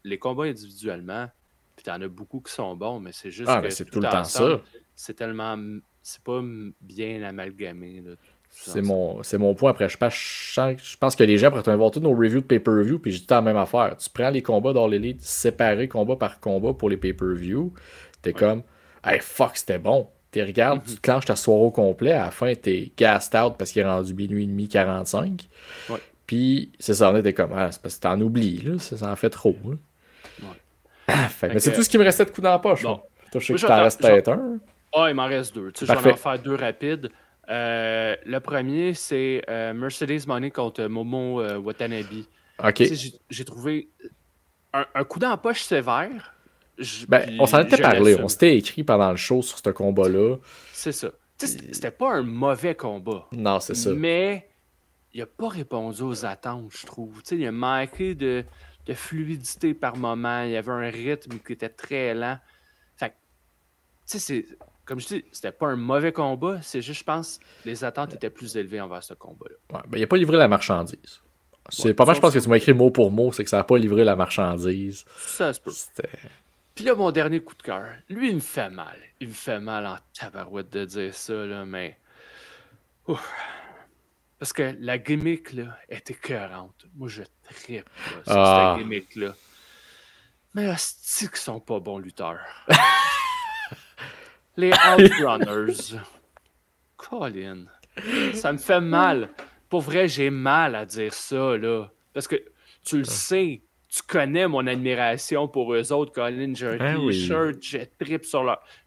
les combats individuellement, puis tu en as beaucoup qui sont bons, mais c'est juste Ah, mais que c'est tout tout le temps ensemble, ça. c'est pas bien amalgamé, là, tout C'est ensemble. mon point. Après, je pense que les gens pourraient voir tous nos reviews de pay-per-view, puis j'ai tout le temps la même affaire. Tu prends les combats dans l'élite séparés, combat par combat pour les pay-per-view. T'es Ouais. comme, hey, fuck, c'était bon. Tu regardes, tu Mhm. te clenches ta soirée au complet. À la fin, t'es gassed out parce qu'il est rendu minuit et demi, 45. Ouais. Puis, c'est ça, on était comme, ah, c'est parce que t'en oublies, là. Ça en fait trop, là. Ouais. Mais Fait c'est tout que, ce qui me restait de coups dans la poche, bon. moi. Toi, je sais Moi, que t'en restes peut-être un. il m'en reste 2. Tu sais, je vais en Parfait. faire 2 rapides. Le premier, c'est Mercedes Money contre Momo Watanabe. OK. Tu sais, j'ai trouvé un coup dans la poche sévère. Ben, on s'en Puis était je parlé. On l'assume. s'était écrit pendant le show sur ce combat-là. C'est ça. Tu sais, c'était pas un mauvais combat. Non, c'est ça. Mais il n'a pas répondu aux attentes, je trouve. Tu sais, il a manqué de fluidité par moment. Il y avait un rythme qui était très lent. Fait que, tu sais, comme je dis, c'était pas un mauvais combat. C'est juste, je pense, les attentes étaient plus élevées envers ce combat-là. Ouais, ben, il n'a pas livré la marchandise. C'est Ouais, pas mal, je ça, pense que tu m'as écrit mot pour mot, c'est que ça n'a pas livré la marchandise. ça se peut. C'était. Puis là, mon dernier coup de cœur, lui, il me fait mal. Il me fait mal en tabarouette de dire ça, là, mais... Ouf. Parce que la gimmick, là, est écœurante. Moi, je trippe là, sur cette gimmick-là. Mais hostie qu'ils sont pas bons lutteurs. Les Outrunners. Colin. Ça me fait mal. Pour vrai, j'ai mal à dire ça, là. Parce que tu le sais, tu connais mon admiration pour eux autres, Colin. J'ai un Ben oui. t-shirt,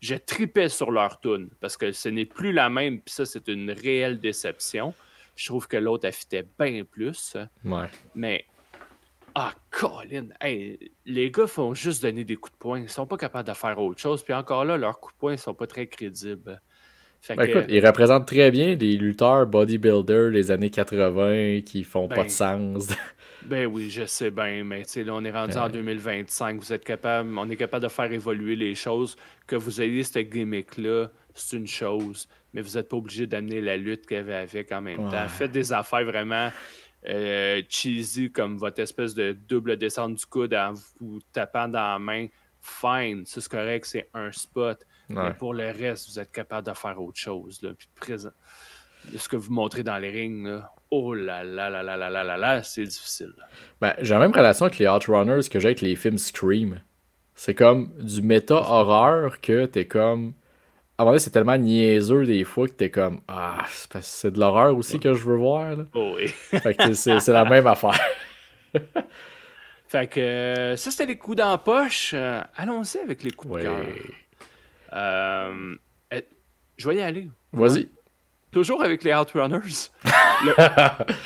je tripais sur leur tune. Parce que ce n'est plus la même, puis ça, c'est une réelle déception. Je trouve que l'autre affitait bien plus. Ouais. Mais, Colin, hey, les gars font juste donner des coups de poing. Ils sont pas capables de faire autre chose. Puis encore là, leurs coups de poing sont pas très crédibles. Fait Ben, que, écoute, ils représentent très bien les lutteurs bodybuilders des années 80 qui font pas de ben, sens. ben oui, je sais bien, mais tu sais, là, on est rendu en 2025. On est capable de faire évoluer les choses. Que vous ayez cette gimmick-là, c'est une chose, mais vous n'êtes pas obligé d'amener la lutte qu'il y avait avec en même temps. Faites des affaires vraiment cheesy, comme votre espèce de double descente du coude en vous tapant dans la main. Fine, ça c'est correct, c'est un spot. Ouais. Mais pour le reste, vous êtes capable de faire autre chose. Là. Puis présent, ce que vous montrez dans les rings, là, oh là là là là là là là là, c'est difficile. Ben, j'ai la même relation avec les Outrunners que j'ai avec les films Scream. C'est comme du méta-horreur que t'es comme. À un moment donné, c'est tellement niaiseux des fois que t'es comme. Ah, c'est parce que c'est de l'horreur aussi que je veux voir. Là. Oh oui. Fait que c'est la même affaire. Fait que ça, c'était les coups dans la poche. Allons-y avec les coups de Ouais. cœur. Je vais y aller. Vas-y. Toujours avec les Outrunners.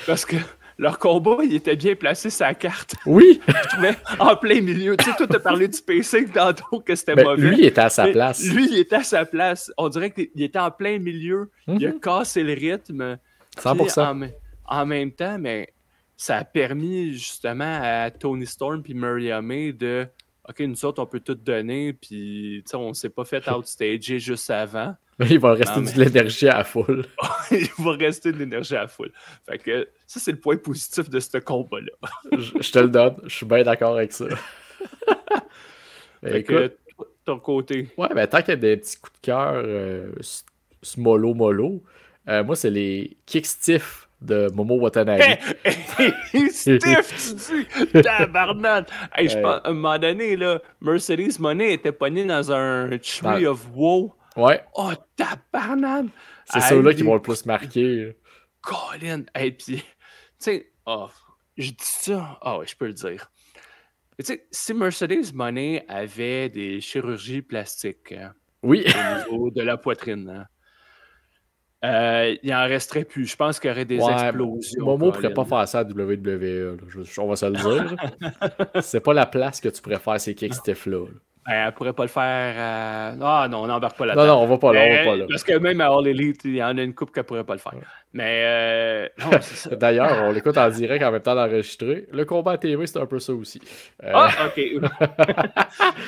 Parce que leur combat, il était bien placé sur la carte. Oui! Je trouvais en plein milieu. Tu sais, toi, t'as parlé du pacing tantôt que c'était Ben, mauvais. lui, il était à sa Mais place. lui, il était à sa place. On dirait qu'il était en plein milieu. Il a Mhm. cassé le rythme. Puis 100%. en même temps, mais ça a permis justement à Tony Storm puis Maria May de OK, nous autres, on peut tout donner, puis on s'est pas fait outstager juste avant. Il va rester de l'énergie à la foule. Il va rester de l'énergie à la foule. Fait que ça, c'est le point positif de ce combat-là. Je te le donne. Je suis bien d'accord avec ça. Fait Écoute, que ton côté. ouais, ben tant qu'il y a des petits coups de cœur, mollo, moi, c'est les kick stiff de Momo Watanabe. Steph, tu dis, tabarnak! Hey, je pense, à un moment donné, là, Mercedes Moné était pogné dans un tree of woe. Ouais. Oh, tabarnak! C'est ceux-là qui vont le plus marquer. Colin! Hey, puis, tu sais, je dis ça, ouais, je peux le dire. Tu sais, si Mercedes Moné avait des chirurgies plastiques oui. au niveau de la poitrine, il en resterait plus. Je pense qu'il y aurait des explosions. Momo ne pourrait pas faire ça à WWE. On va se le dire. C'est pas la place que tu pourrais faire ces kick stiff-là. Elle pourrait pas le faire. Ah non, on n'embarque pas là-dedans. Non, on va pas là. Parce que même à All Elite, il y en a une couple qu'elle pourrait pas le faire. Mais non, c'est ça. D'ailleurs, on l'écoute en direct en même temps d'enregistrer. Le combat à TV, c'est un peu ça aussi. OK.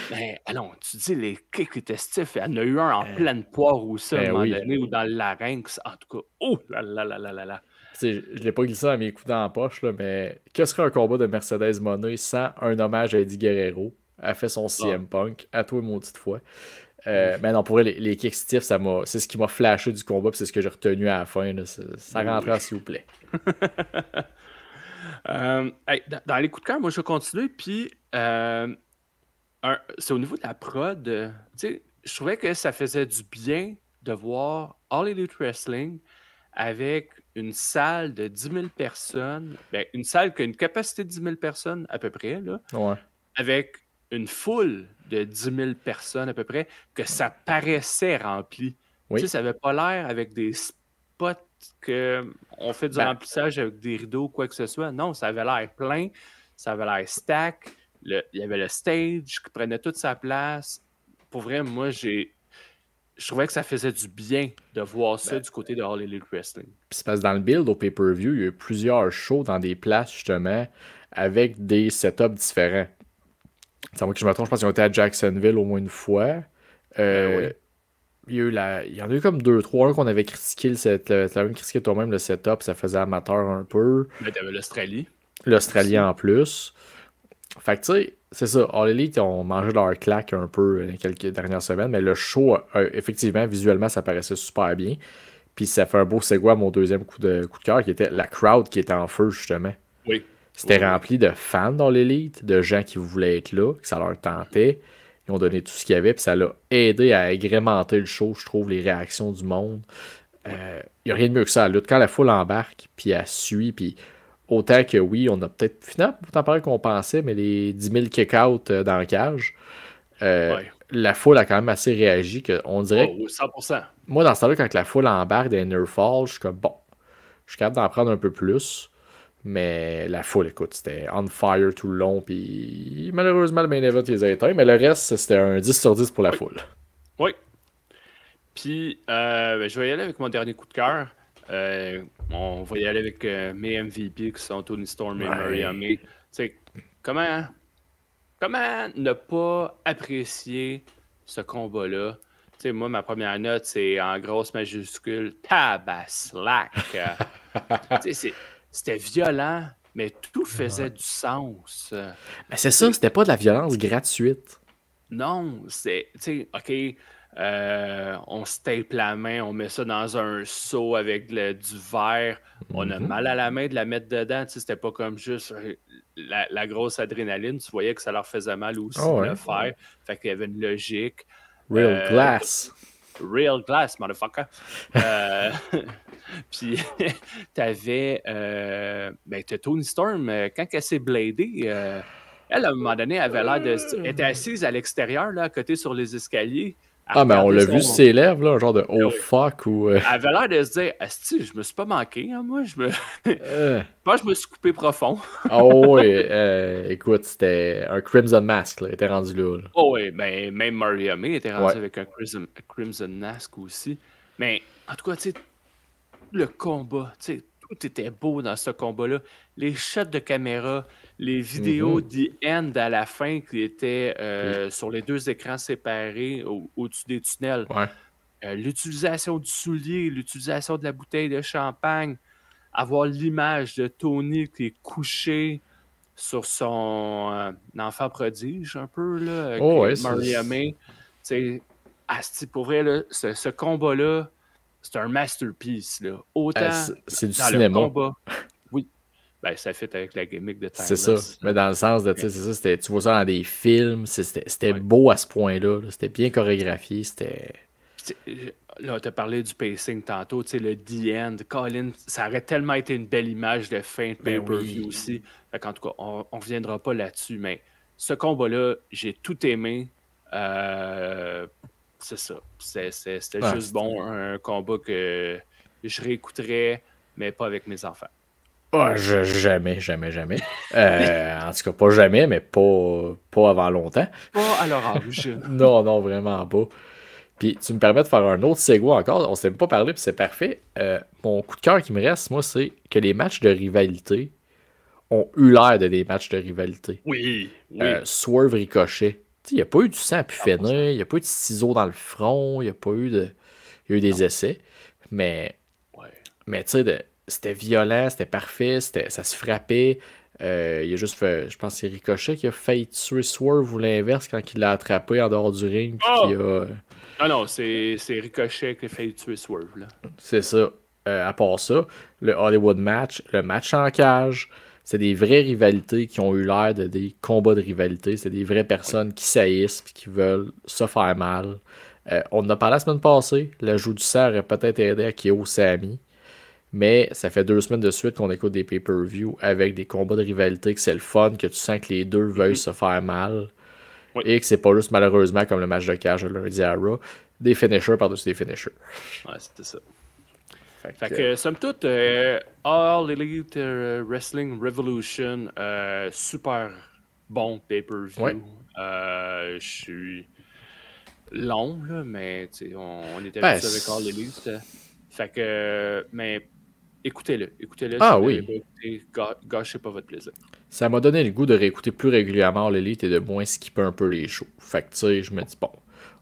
Mais non, tu dis les kicks étaient stiff. Il y en a eu un en pleine poire ou ça, à un moment donné, ou dans le larynx. En tout cas, oh là là là là là là. Je ne l'ai pas glissé à mes coups dans la poche, là, mais que serait un combat de Mercedes Moné sans un hommage à Eddie Guerrero? Elle fait son CM Punk, à toi une petite fois. Mais non, pour vrai, les kicks stiff, c'est ce qui m'a flashé du combat, puis c'est ce que j'ai retenu à la fin. Là. Ça rentre, s'il vous plaît. Dans les coups de cœur, moi, je vais continuer. Puis, c'est au niveau de la prod. Je trouvais que ça faisait du bien de voir All Elite Wrestling avec une salle de 10 000 personnes. Ben, une salle qui a une capacité de 10 000 personnes, à peu près. Là, ouais. Avec une foule de 10 000 personnes, à peu près, que ça paraissait rempli. Oui. Ça n'avait pas l'air avec des spots qu'on fait du remplissage avec des rideaux ou quoi que ce soit. Non, ça avait l'air plein, ça avait l'air stack. Il y avait le stage qui prenait toute sa place. Pour vrai, moi, je trouvais que ça faisait du bien de voir ça du côté de All Elite Wrestling. Puis c'est parce que dans le build au pay-per-view, il y a eu plusieurs shows dans des places, justement, avec des setups différents. C'est moi que je me trompe, je pense qu'ils ont été à Jacksonville au moins une fois. Oui. Il y en a eu comme 2-3 qu'on avait critiqué t'as même critiqué toi-même le setup, ça faisait amateur un peu. Mais t'avais l'Australie. L'Australie en plus. Fait que tu sais, c'est ça. All Elite ont mangé leur claque un peu les quelques dernières semaines, mais le show, effectivement, visuellement, ça paraissait super bien. Puis ça fait un beau segue à mon deuxième coup de cœur, qui était la crowd qui était en feu, justement. Oui. C'était rempli de fans dans l'élite, de gens qui voulaient être là, que ça leur tentait. Ils ont donné tout ce qu'il y avait, puis ça l'a aidé à agrémenter le show, je trouve, les réactions du monde. Il n'y a rien de mieux que ça, la lutte. Quand la foule embarque, puis elle suit, puis autant que oui, on a peut-être finalement autant parlé qu'on pensait, mais les 10 000 kick-out dans le cage, la foule a quand même assez réagi, qu'on dirait que 100%. Moi, dans ce temps-là, quand la foule embarque dans Near Fall, je suis comme, bon, je suis capable d'en prendre un peu plus. Mais la foule, écoute, c'était on fire tout le long. Puis malheureusement, le main event, ils les a éteints. Mais le reste, c'était un 10 sur 10 pour la foule. Oui. Puis, je vais y aller avec mon dernier coup de cœur. On va y aller avec mes MVP qui sont Tony Storm et Maria May. Comment ne pas apprécier ce combat-là? Moi, ma première note, c'est en grosse majuscule Tabaslac. C'était violent, mais tout faisait du sens. Mais c'est ça, c'était pas de la violence gratuite. Non, c'est, OK, on se tape la main, on met ça dans un seau avec du verre, on a mal à la main de la mettre dedans, c'était pas comme juste la grosse adrénaline, tu voyais que ça leur faisait mal aussi de le faire, fait qu'il y avait une logique. Real glass. Real glass, motherfucker. Puis, t'avais Tony Storm, quand elle s'est bladée, elle, à un moment donné, avait l'air de. Elle était assise à l'extérieur, là, à côté sur les escaliers. à Ah, mais on regarder l'a vu sur ses lèvres, là, un genre de oh oui. fuck ou. Elle avait l'air de se dire asti, je me suis pas manqué, hein, moi. Je Euh, pense que je me suis coupé profond. Oh, ouais, écoute, c'était un Crimson Mask, là, il était rendu là. Oh, oui, ben, même Maria May était Ouais. rendu avec un Crimson Mask aussi. Mais en tout cas, tu sais, le combat, tu sais, tout était beau dans ce combat-là. Les shots de caméra, les vidéos Mhm. The End à la fin qui étaient Oui. sur les deux écrans séparés au-dessus des tunnels. Ouais. L'utilisation du soulier, l'utilisation de la bouteille de champagne, avoir l'image de Tony qui est couché sur son enfant prodige, un peu, là, Oh, ouais, Maria May. Asti, pour vrai, là, ce combat-là, c'est un masterpiece. Là. Autant c'est du dans le cinéma. combat, oui, ben, ça fait avec la gimmick de C'est ça. Timeless. Mais dans le sens de, tu sais, c'est ça, tu vois ça dans des films, c'était Ouais. beau à ce point-là. Là. C'était bien chorégraphié, c'était. Là, tu as parlé du pacing tantôt, tu sais, le The End. Colin, ça aurait tellement été une belle image de fin de Ben pay-per-view oui. aussi. En tout cas, on ne reviendra pas là-dessus, mais ce combat-là, j'ai tout aimé. C'est ça. C'était Ah, juste bon, un combat que je réécouterais, mais pas avec mes enfants. jamais, jamais, jamais. En tout cas, pas jamais, mais pas avant longtemps. Pas à leur âge. Non, non, vraiment pas. Puis tu me permets de faire un autre segue encore. On s'est même pas parlé, puis c'est parfait. Mon coup de cœur qui me reste, moi, c'est que les matchs de rivalité ont eu l'air de des matchs de rivalité. Oui, oui. Swerve Ricochet. Il n'y a pas eu du sang à pu 100%. finir, il n'y a pas eu de ciseaux dans le front, il y a pas eu de. Il y a eu des Non. essais. Mais, Ouais. mais tu sais, c'était violent, c'était parfait, ça se frappait. Il a juste fait. Je pense que c'est Ricochet qui a failli tuer Swerve ou l'inverse quand il l'a attrapé en dehors du ring. Puis Oh! qui a. Ah non, c'est Ricochet qui a failli tuer Swerve. Là. C'est ça. À part ça, le Hollywood match, le match en cage, c'est des vraies rivalités qui ont eu l'air de des combats de rivalité. C'est des vraies Oui. personnes qui saillissent et qui veulent se faire mal. On en a parlé la semaine passée. L'ajout du sang aurait peut-être aidé à Kyo Sami. Mais ça fait 2 semaines de suite qu'on écoute des pay-per-view avec des combats de rivalité, que c'est le fun, que tu sens que les deux veulent Mhm. se faire mal. Oui. Et que c'est pas juste malheureusement comme le match de cage de lundi à Raw, des finishers par-dessus des finishers. Ouais, c'était ça. Fait Fait que, que, somme toute, All Elite Wrestling Revolution, super bon ouais. pay-per-view. Je suis long, là, mais on est Ben, habitué avec All Elite. Fait que, mais écoutez-le. Écoutez-le si ah vous ne l'avez oui. pas écouté. Gâchez pas votre plaisir. Ça m'a donné le goût de réécouter plus régulièrement l'élite et de moins skipper un peu les shows. Fait que tu sais, je me dis bon,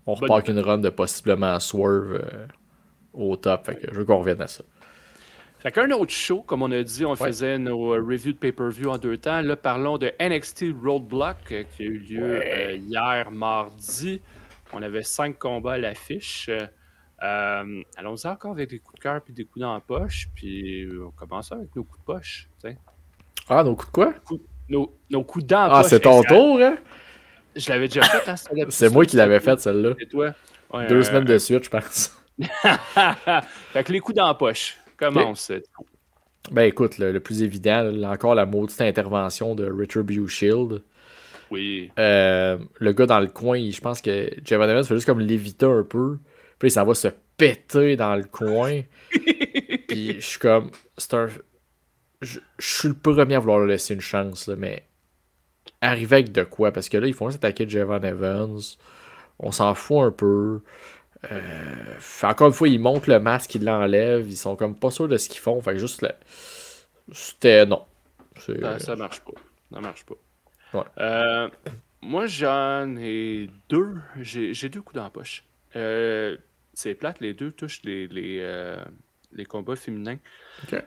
on Bonne repart nouvelle. qu'une run de possiblement Swerve au top. Fait Ouais. que je veux qu'on revienne à ça. Fait qu'un autre show, comme on a dit, on Ouais. faisait nos reviews de pay-per-view en 2 temps. Là, parlons de NXT Roadblock qui a eu lieu Ouais. hier mardi. On avait 5 combats à l'affiche. Allons-y encore avec des coups de cœur puis des coups dans la poche. Puis on commence avec nos coups de poche. T'sais. Ah, nos coups de quoi? Nos coups dans la Ah, poche. c'est ton tour, hein? Je l'avais déjà fait, hein? C'est moi qui l'avais fait, celle-là. C'est toi. Ouais, 2 semaines de suite, je pense. fait que les coups dans la poche. Ok. Commence. Ben écoute, le plus évident, là, encore la maudite intervention de Richard Shield. Oui. Le gars dans le coin, je pense que Javon Evans fait juste comme léviter un peu. Puis ça va se péter dans le coin. Puis je suis comme. Je suis le premier à vouloir leur laisser une chance, là, mais arriver avec de quoi? Parce que là, ils font juste attaquer Javon Evans. On s'en fout un peu. Encore une fois, ils montent le masque, ils l'enlèvent. Ils sont comme pas sûrs de ce qu'ils font. Fait que juste c'était non. Ça marche pas. Ça marche pas. Ouais. Moi, j'en ai 2. J'ai 2 coups dans la poche. C'est plate, les 2 touchent les combats féminins. Ok.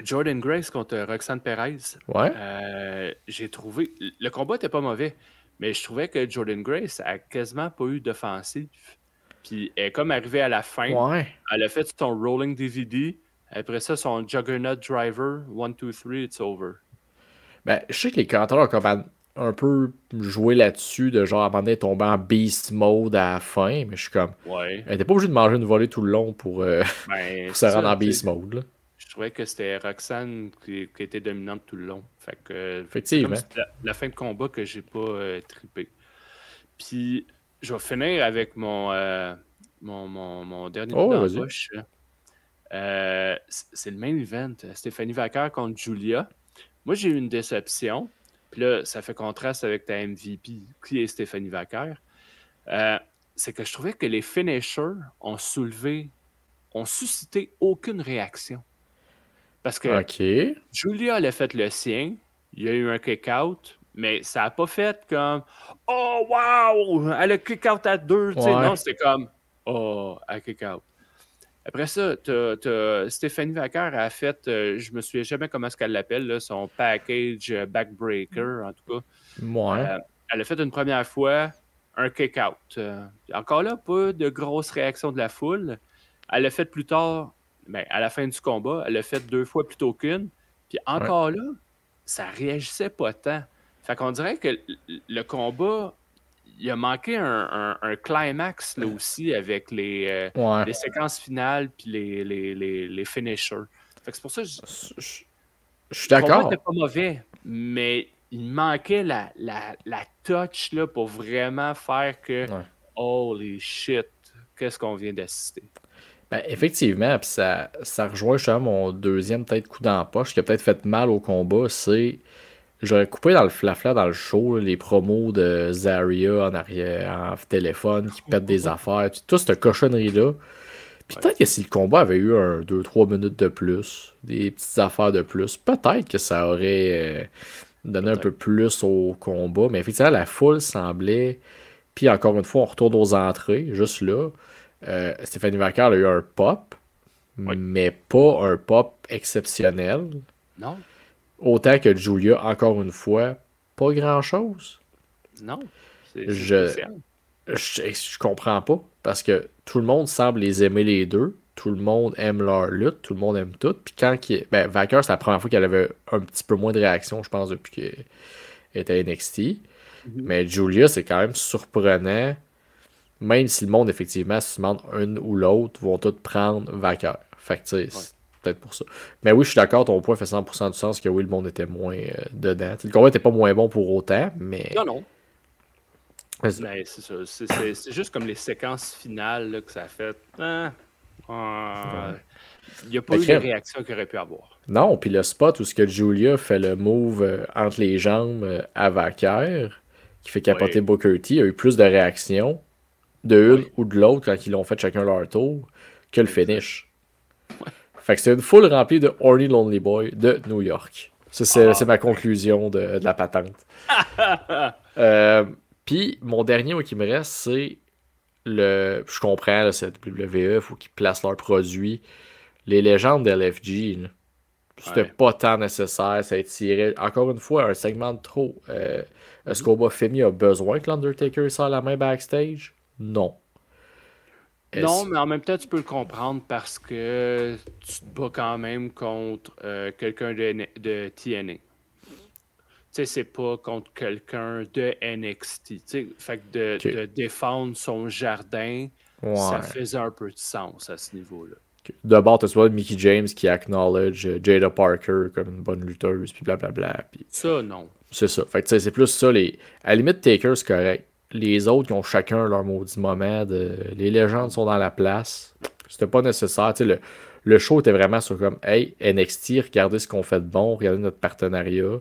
Jordan Grace contre Roxanne Perez. Ouais. J'ai trouvé. Le combat était pas mauvais, mais je trouvais que Jordan Grace a quasiment pas eu d'offensive. Puis elle est comme arrivée à la fin. Ouais. Elle a fait son rolling DVD. Après ça, son Juggernaut Driver. 1, 2, 3, it's over. Ben, je sais que les commentateurs ont comme un peu joué là-dessus, de genre à un moment donné tomber en beast mode à la fin, mais je suis comme. Ouais. Elle était pas obligée de manger une volée tout le long pour Ben, se c'est rendre ça, en beast mode. Là. je trouvais que c'était Roxanne qui était dominante tout le long. Fait que c'est comme Effectivement. la fin de combat que j'ai pas trippé. Puis je vais finir avec mon dernier coup Oh, dans la vas-y. poche. C'est le main event. Stéphanie Vaquer contre Julia. Moi, j'ai eu une déception. Puis là, ça fait contraste avec ta MVP, qui est Stéphanie Vaquer. C'est que je trouvais que les finishers ont suscité aucune réaction. Parce que OK. Julia, elle a fait le sien. Il y a eu un kick-out. Mais ça n'a pas fait comme Oh, wow! Elle a kick-out à 2. Ouais. Non, c'était comme Oh, elle kick-out. Après ça, Stéphanie Vaquer a fait, je me souviens jamais comment est-ce qu'elle l'appelle, là, son package backbreaker, en tout cas. Ouais. Elle a fait une première fois un kick-out. Encore là, pas de grosse réaction de la foule. Elle l'a fait plus tard, à la fin du combat, elle l'a fait 2 fois plutôt qu'une. Puis encore là, ça réagissait pas tant. Fait qu'on dirait que le combat, il a manqué un climax là aussi avec les séquences finales puis les finishers. Fait que c'est pour ça que Je suis le combat d'accord. n'était pas mauvais, mais il manquait la touch là, pour vraiment faire que holy shit, qu'est-ce qu'on vient d'assister. Ben, effectivement, puis ça rejoint justement mon deuxième peut-être coup dans la poche qui a peut-être fait mal au combat, c'est j'aurais coupé dans le flafla dans le show là, les promos de Zarya en arrière, en téléphone, qui pète des affaires, puis toute cette cochonnerie-là. Puis peut-être que si le combat avait eu 2-3 minutes de plus, des petites affaires de plus, peut-être que ça aurait donné un peu plus au combat. Mais effectivement, la foule semblait. Puis encore une fois, on retourne aux entrées, juste là. Stéphanie Vaquer a eu un pop, mais pas un pop exceptionnel. Non. Autant que Julia, encore une fois, pas grand-chose. Non. C'est Je, spécial. je comprends pas, parce que tout le monde semble les aimer les deux. Tout le monde aime leur lutte, tout le monde aime tout. Puis quand Vaquer, c'est la première fois qu'elle avait un petit peu moins de réaction, je pense, depuis qu'elle était à NXT. Mais Julia, c'est quand même surprenant. Même si le monde, effectivement, se demande une ou l'autre, vont tous prendre Vaquer. Fait que, tu sais, c'est peut-être pour ça. Mais oui, je suis d'accord, ton point fait 100% du sens que oui, le monde était moins dedans. T'sais, le combat était pas moins bon pour autant, mais. Non. Mais c'est ça. C'est juste comme les séquences finales là, que ça a fait. Il n'y a pas eu de réaction qu'il aurait pu avoir. Non, puis le spot où ce que Julia fait le move entre les jambes à Vaquer, qui fait capoter Booker T, il y a eu plus de réactions de une ou de l'autre quand ils l'ont fait chacun leur tour que le finish. Fait que c'est une foule remplie de Horny Lonely Boy de New York. C'est ma conclusion de la patente. Puis mon dernier qui me reste, c'est je comprends, là, c'est WWE, il faut qu'ils placent leurs produits. Les légendes de LFG, c'était pas tant nécessaire, ça étirait encore une fois un segment de trop. Est-ce qu'Oba Femi a besoin que l'Undertaker sorte la main backstage? Non. Non, mais en même temps, tu peux le comprendre parce que tu te bats quand même contre quelqu'un de TNA. Tu sais, c'est pas contre quelqu'un de NXT. Fait que de défendre son jardin, ça faisait un peu de sens à ce niveau-là. D'abord, tu vois Mickey James qui acknowledge Jada Parker comme une bonne lutteuse, puis blablabla. Puis... Ça, non. C'est ça. Fait que c'est plus ça. À la limite, Taker, c'est correct. Les autres qui ont chacun leur maudit moment. Les légendes sont dans la place. C'était pas nécessaire. Le show était vraiment sur comme hey, NXT, regardez ce qu'on fait de bon, regardez notre partenariat.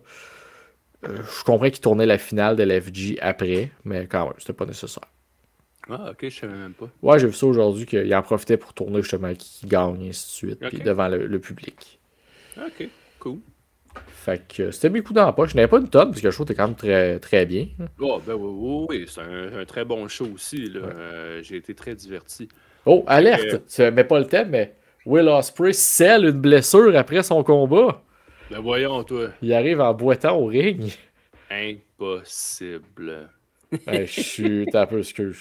Je comprends qu'ils tournaient la finale de l'FG après, mais quand même, c'était pas nécessaire. Ah, ok, je savais même pas. Ouais, j'ai vu ça aujourd'hui qu'il en profitait pour tourner justement qui gagne, et ainsi de suite, puis devant le public. Ok, cool. Fait que c'était mes coups dans la poche. Je n'avais pas une tonne, parce que le show était quand même très, très bien. Oh, ben oui, c'est un très bon show aussi. Là. J'ai été très diverti. Oh, alerte! Tu mets pas le thème, mais Will Ospreay scelle une blessure après son combat. Ben voyons, toi. Il arrive en boitant au ring. Impossible. Je suis un peu excuse.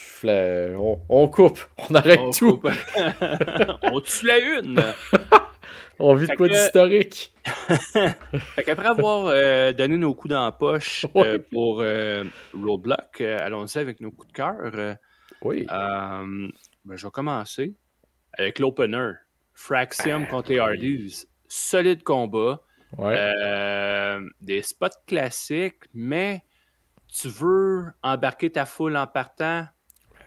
On coupe. On arrête tout. On tue la une. On vit de quoi d'historique. Fait qu'après avoir donné nos coups dans la poche pour Roadblock, allons-y avec nos coups de cœur. Oui. Je vais commencer avec l'opener. Fraxium contre les Hardys. Solide combat. Des spots classiques, mais tu veux embarquer ta foule en partant,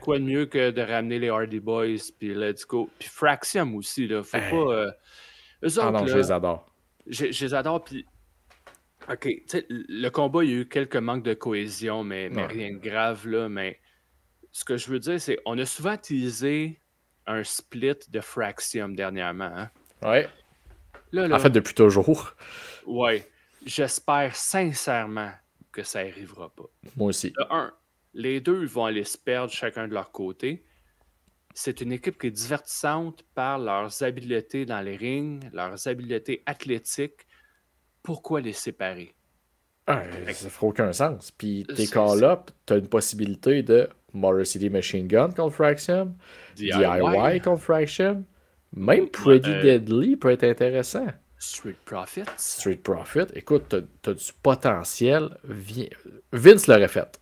Quoi de mieux que de ramener les Hardy Boys, puis let's go. Puis Fraxium aussi, là. Faut pas. Eux Ah autres, non, je là, les adore. je les adore, puis. OK, tu sais, le combat, il y a eu quelques manques de cohésion, mais Ouais. rien de grave, là. Mais ce que je veux dire, c'est on a souvent teasé un split de Fraxium dernièrement. Hein? Ouais. Là, En fait, depuis toujours. ouais. J'espère sincèrement que ça n'arrivera pas. Moi aussi. De un, les deux vont aller se perdre chacun de leur côté. C'est une équipe qui est divertissante par leurs habiletés dans les rings, leurs habiletés athlétiques. Pourquoi les séparer? Ça ne fera aucun sens. Puis tes C'est- call-up, tu as une possibilité de Motor City Machine Gun contre Fraxium, DIY contre Fraxium, même Pretty Deadly peut être intéressant. Street Profits. Street Profit, écoute, t'as du potentiel. Vince l'aurait fait.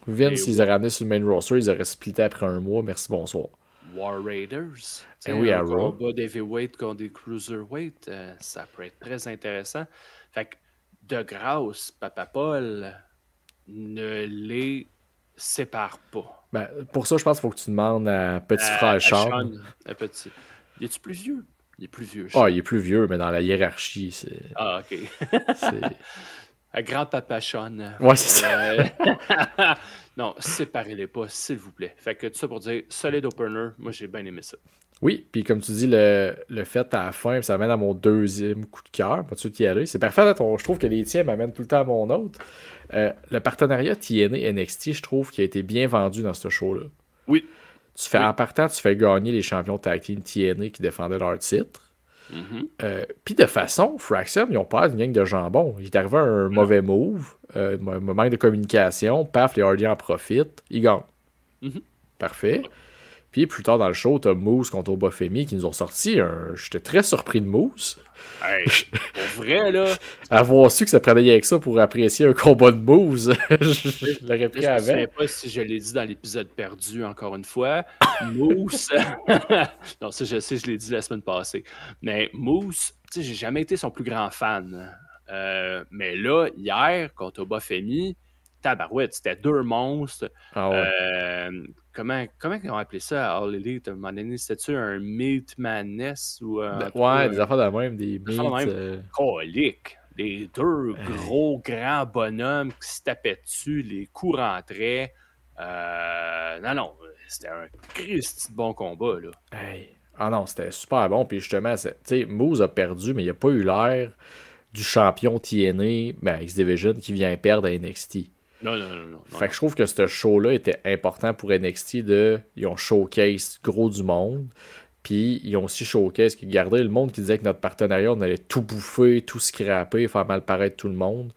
Vince, ils auraient ramené sur le main roster, ils auraient splitté après un mois. Merci, bonsoir. War Raiders. Oui, un à Raw. combat d'heavyweight contre des cruiserweight, ça peut être très intéressant. Fait que, de grâce, Papa Paul, ne les sépare pas. Ben, pour ça, je pense qu'il faut que tu demandes à petit frère Sean. Petit. Il est-tu plus vieux? Il est plus vieux. Ah, il est plus vieux, mais dans la hiérarchie, c'est. Ah, OK. Grand-papa Sean. Ouais, c'est ça. Non, séparez-les pas, s'il vous plaît. Fait que tout ça pour dire, solid opener, moi j'ai bien aimé ça. Oui, puis comme tu dis, le fait à la fin, ça m'amène à mon deuxième coup de cœur. Pas de qui y aller. C'est parfait. Je trouve que les tiens m'amènent tout le temps à mon autre. Le partenariat TNA NXT, je trouve qu'il a été bien vendu dans ce show-là. Oui. En partant, tu fais gagner les champions tag team TNA qui défendaient leur titre. Puis de façon, Fraxium, ils ont pas une gang de jambon. Il est arrivé un mauvais move, un manque de communication, paf, les Hardy en profitent, ils gagnent. Parfait. Puis plus tard dans le show, t'as Moose contre Obafemi qui nous ont sorti J'étais très surpris de Moose. Hey, pour vrai, là. Avoir su que ça prenait avec ça pour apprécier un combat de Moose, je l'aurais pris avant. Je ne sais pas si je l'ai dit dans l'épisode perdu, encore une fois. Moose. Non, ça, je sais, je l'ai dit la semaine passée. Mais Moose, tu sais, j'ai jamais été son plus grand fan. Mais là, hier, contre Obafemi, tabarouette, c'était deux monstres. Ah ouais. Comment ils ont appelé ça à All Elite? À un moment donné, c'était-tu un Meat Madness? Ou, ouais, des affaires de même, des meats. Colique. Les deux gros, grands bonhommes qui se tapaient dessus, les coups rentraient. Non, c'était un Christ de bon combat, là. Ah non, c'était super bon. Puis justement, tu sais, Moose a perdu, mais il n'a pas eu l'air du champion TNA, X-Division, qui vient perdre à NXT. Non. Fait que je trouve que ce show-là était important pour NXT. Ils ont showcase gros du monde. Puis ils ont aussi showcase qui gardait le monde qui disait que notre partenariat, on allait tout bouffer, tout scraper, faire mal paraître tout le monde.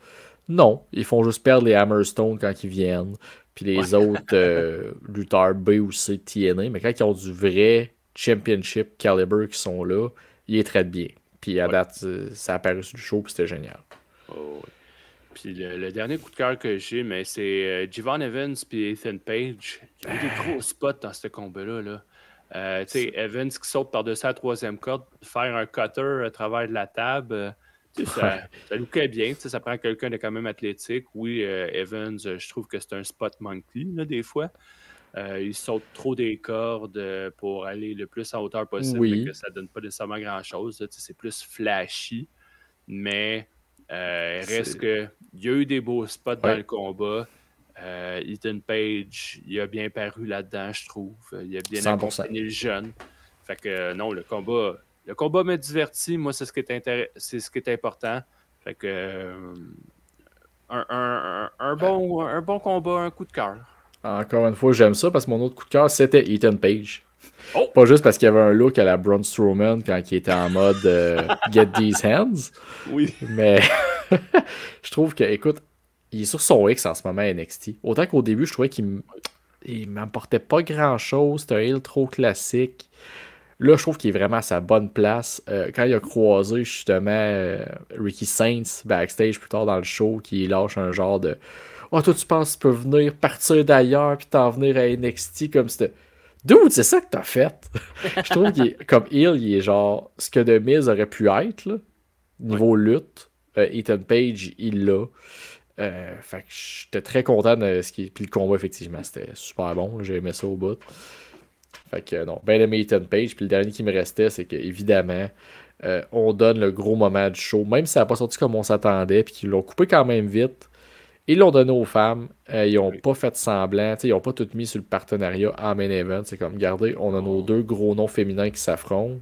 Non, ils font juste perdre les Hammerstone quand ils viennent. Puis les autres lutteurs B ou C TNA. Mais quand ils ont du vrai championship caliber qui sont là, ils les traitent bien. Puis à date, ça a apparu sur le show, puis c'était génial. Oh, oui. Puis le dernier coup de cœur que j'ai, mais c'est Javon Evans puis Ethan Page. Il y a eu des gros spots dans ce combat-là. Là. Tu sais, Evans qui saute par-dessus la troisième corde, faire un cutter à travers de la table, ça lookait bien. Ça prend quelqu'un de quand même athlétique. Oui, Evans, je trouve que c'est un spot monkey, là, des fois. Il saute trop des cordes pour aller le plus en hauteur possible, mais que ça ne donne pas nécessairement grand-chose. C'est plus flashy, mais reste que il y a eu des beaux spots dans le combat. Ethan Page, il a bien paru là-dedans, je trouve. Il a bien accompagné le jeune. Fait que non, le combat m'a diverti. Moi, c'est ce qui est important. Fait que un bon combat, un coup de cœur. Encore une fois, j'aime ça parce que mon autre coup de cœur, c'était Ethan Page. Pas juste parce qu'il y avait un look à la Braun Strowman quand il était en mode Get These Hands. Oui. Mais je trouve que, écoute, il est sur son X en ce moment à NXT. Autant qu'au début, je trouvais qu'il m'apportait pas grand-chose. C'était un heel trop classique. Là, je trouve qu'il est vraiment à sa bonne place. Quand il a croisé justement Ricky Saints backstage plus tard dans le show, qui lâche un genre de « Oh, toi, tu penses que tu peux venir partir d'ailleurs puis t'en venir à NXT comme c'était... » Dude, c'est ça que t'as fait! Je trouve qu'il est, comme heel, il est genre ce que The Miz aurait pu être, là, niveau lutte. Ethan Page, il l'a. Fait que j'étais très content de ce qui. Puis le combat, effectivement, c'était super bon. J'ai aimé ça au bout. Fait que non, ben aimé Ethan Page. Puis le dernier qui me restait, c'est que évidemment, on donne le gros moment du show. Même si ça n'a pas sorti comme on s'attendait, puis qu'ils l'ont coupé quand même vite. Ils l'ont donné aux femmes. Ils n'ont Oui. pas fait semblant. Ils n'ont pas tout mis sur le partenariat en main event. C'est comme, regardez, on a nos deux gros noms féminins qui s'affrontent.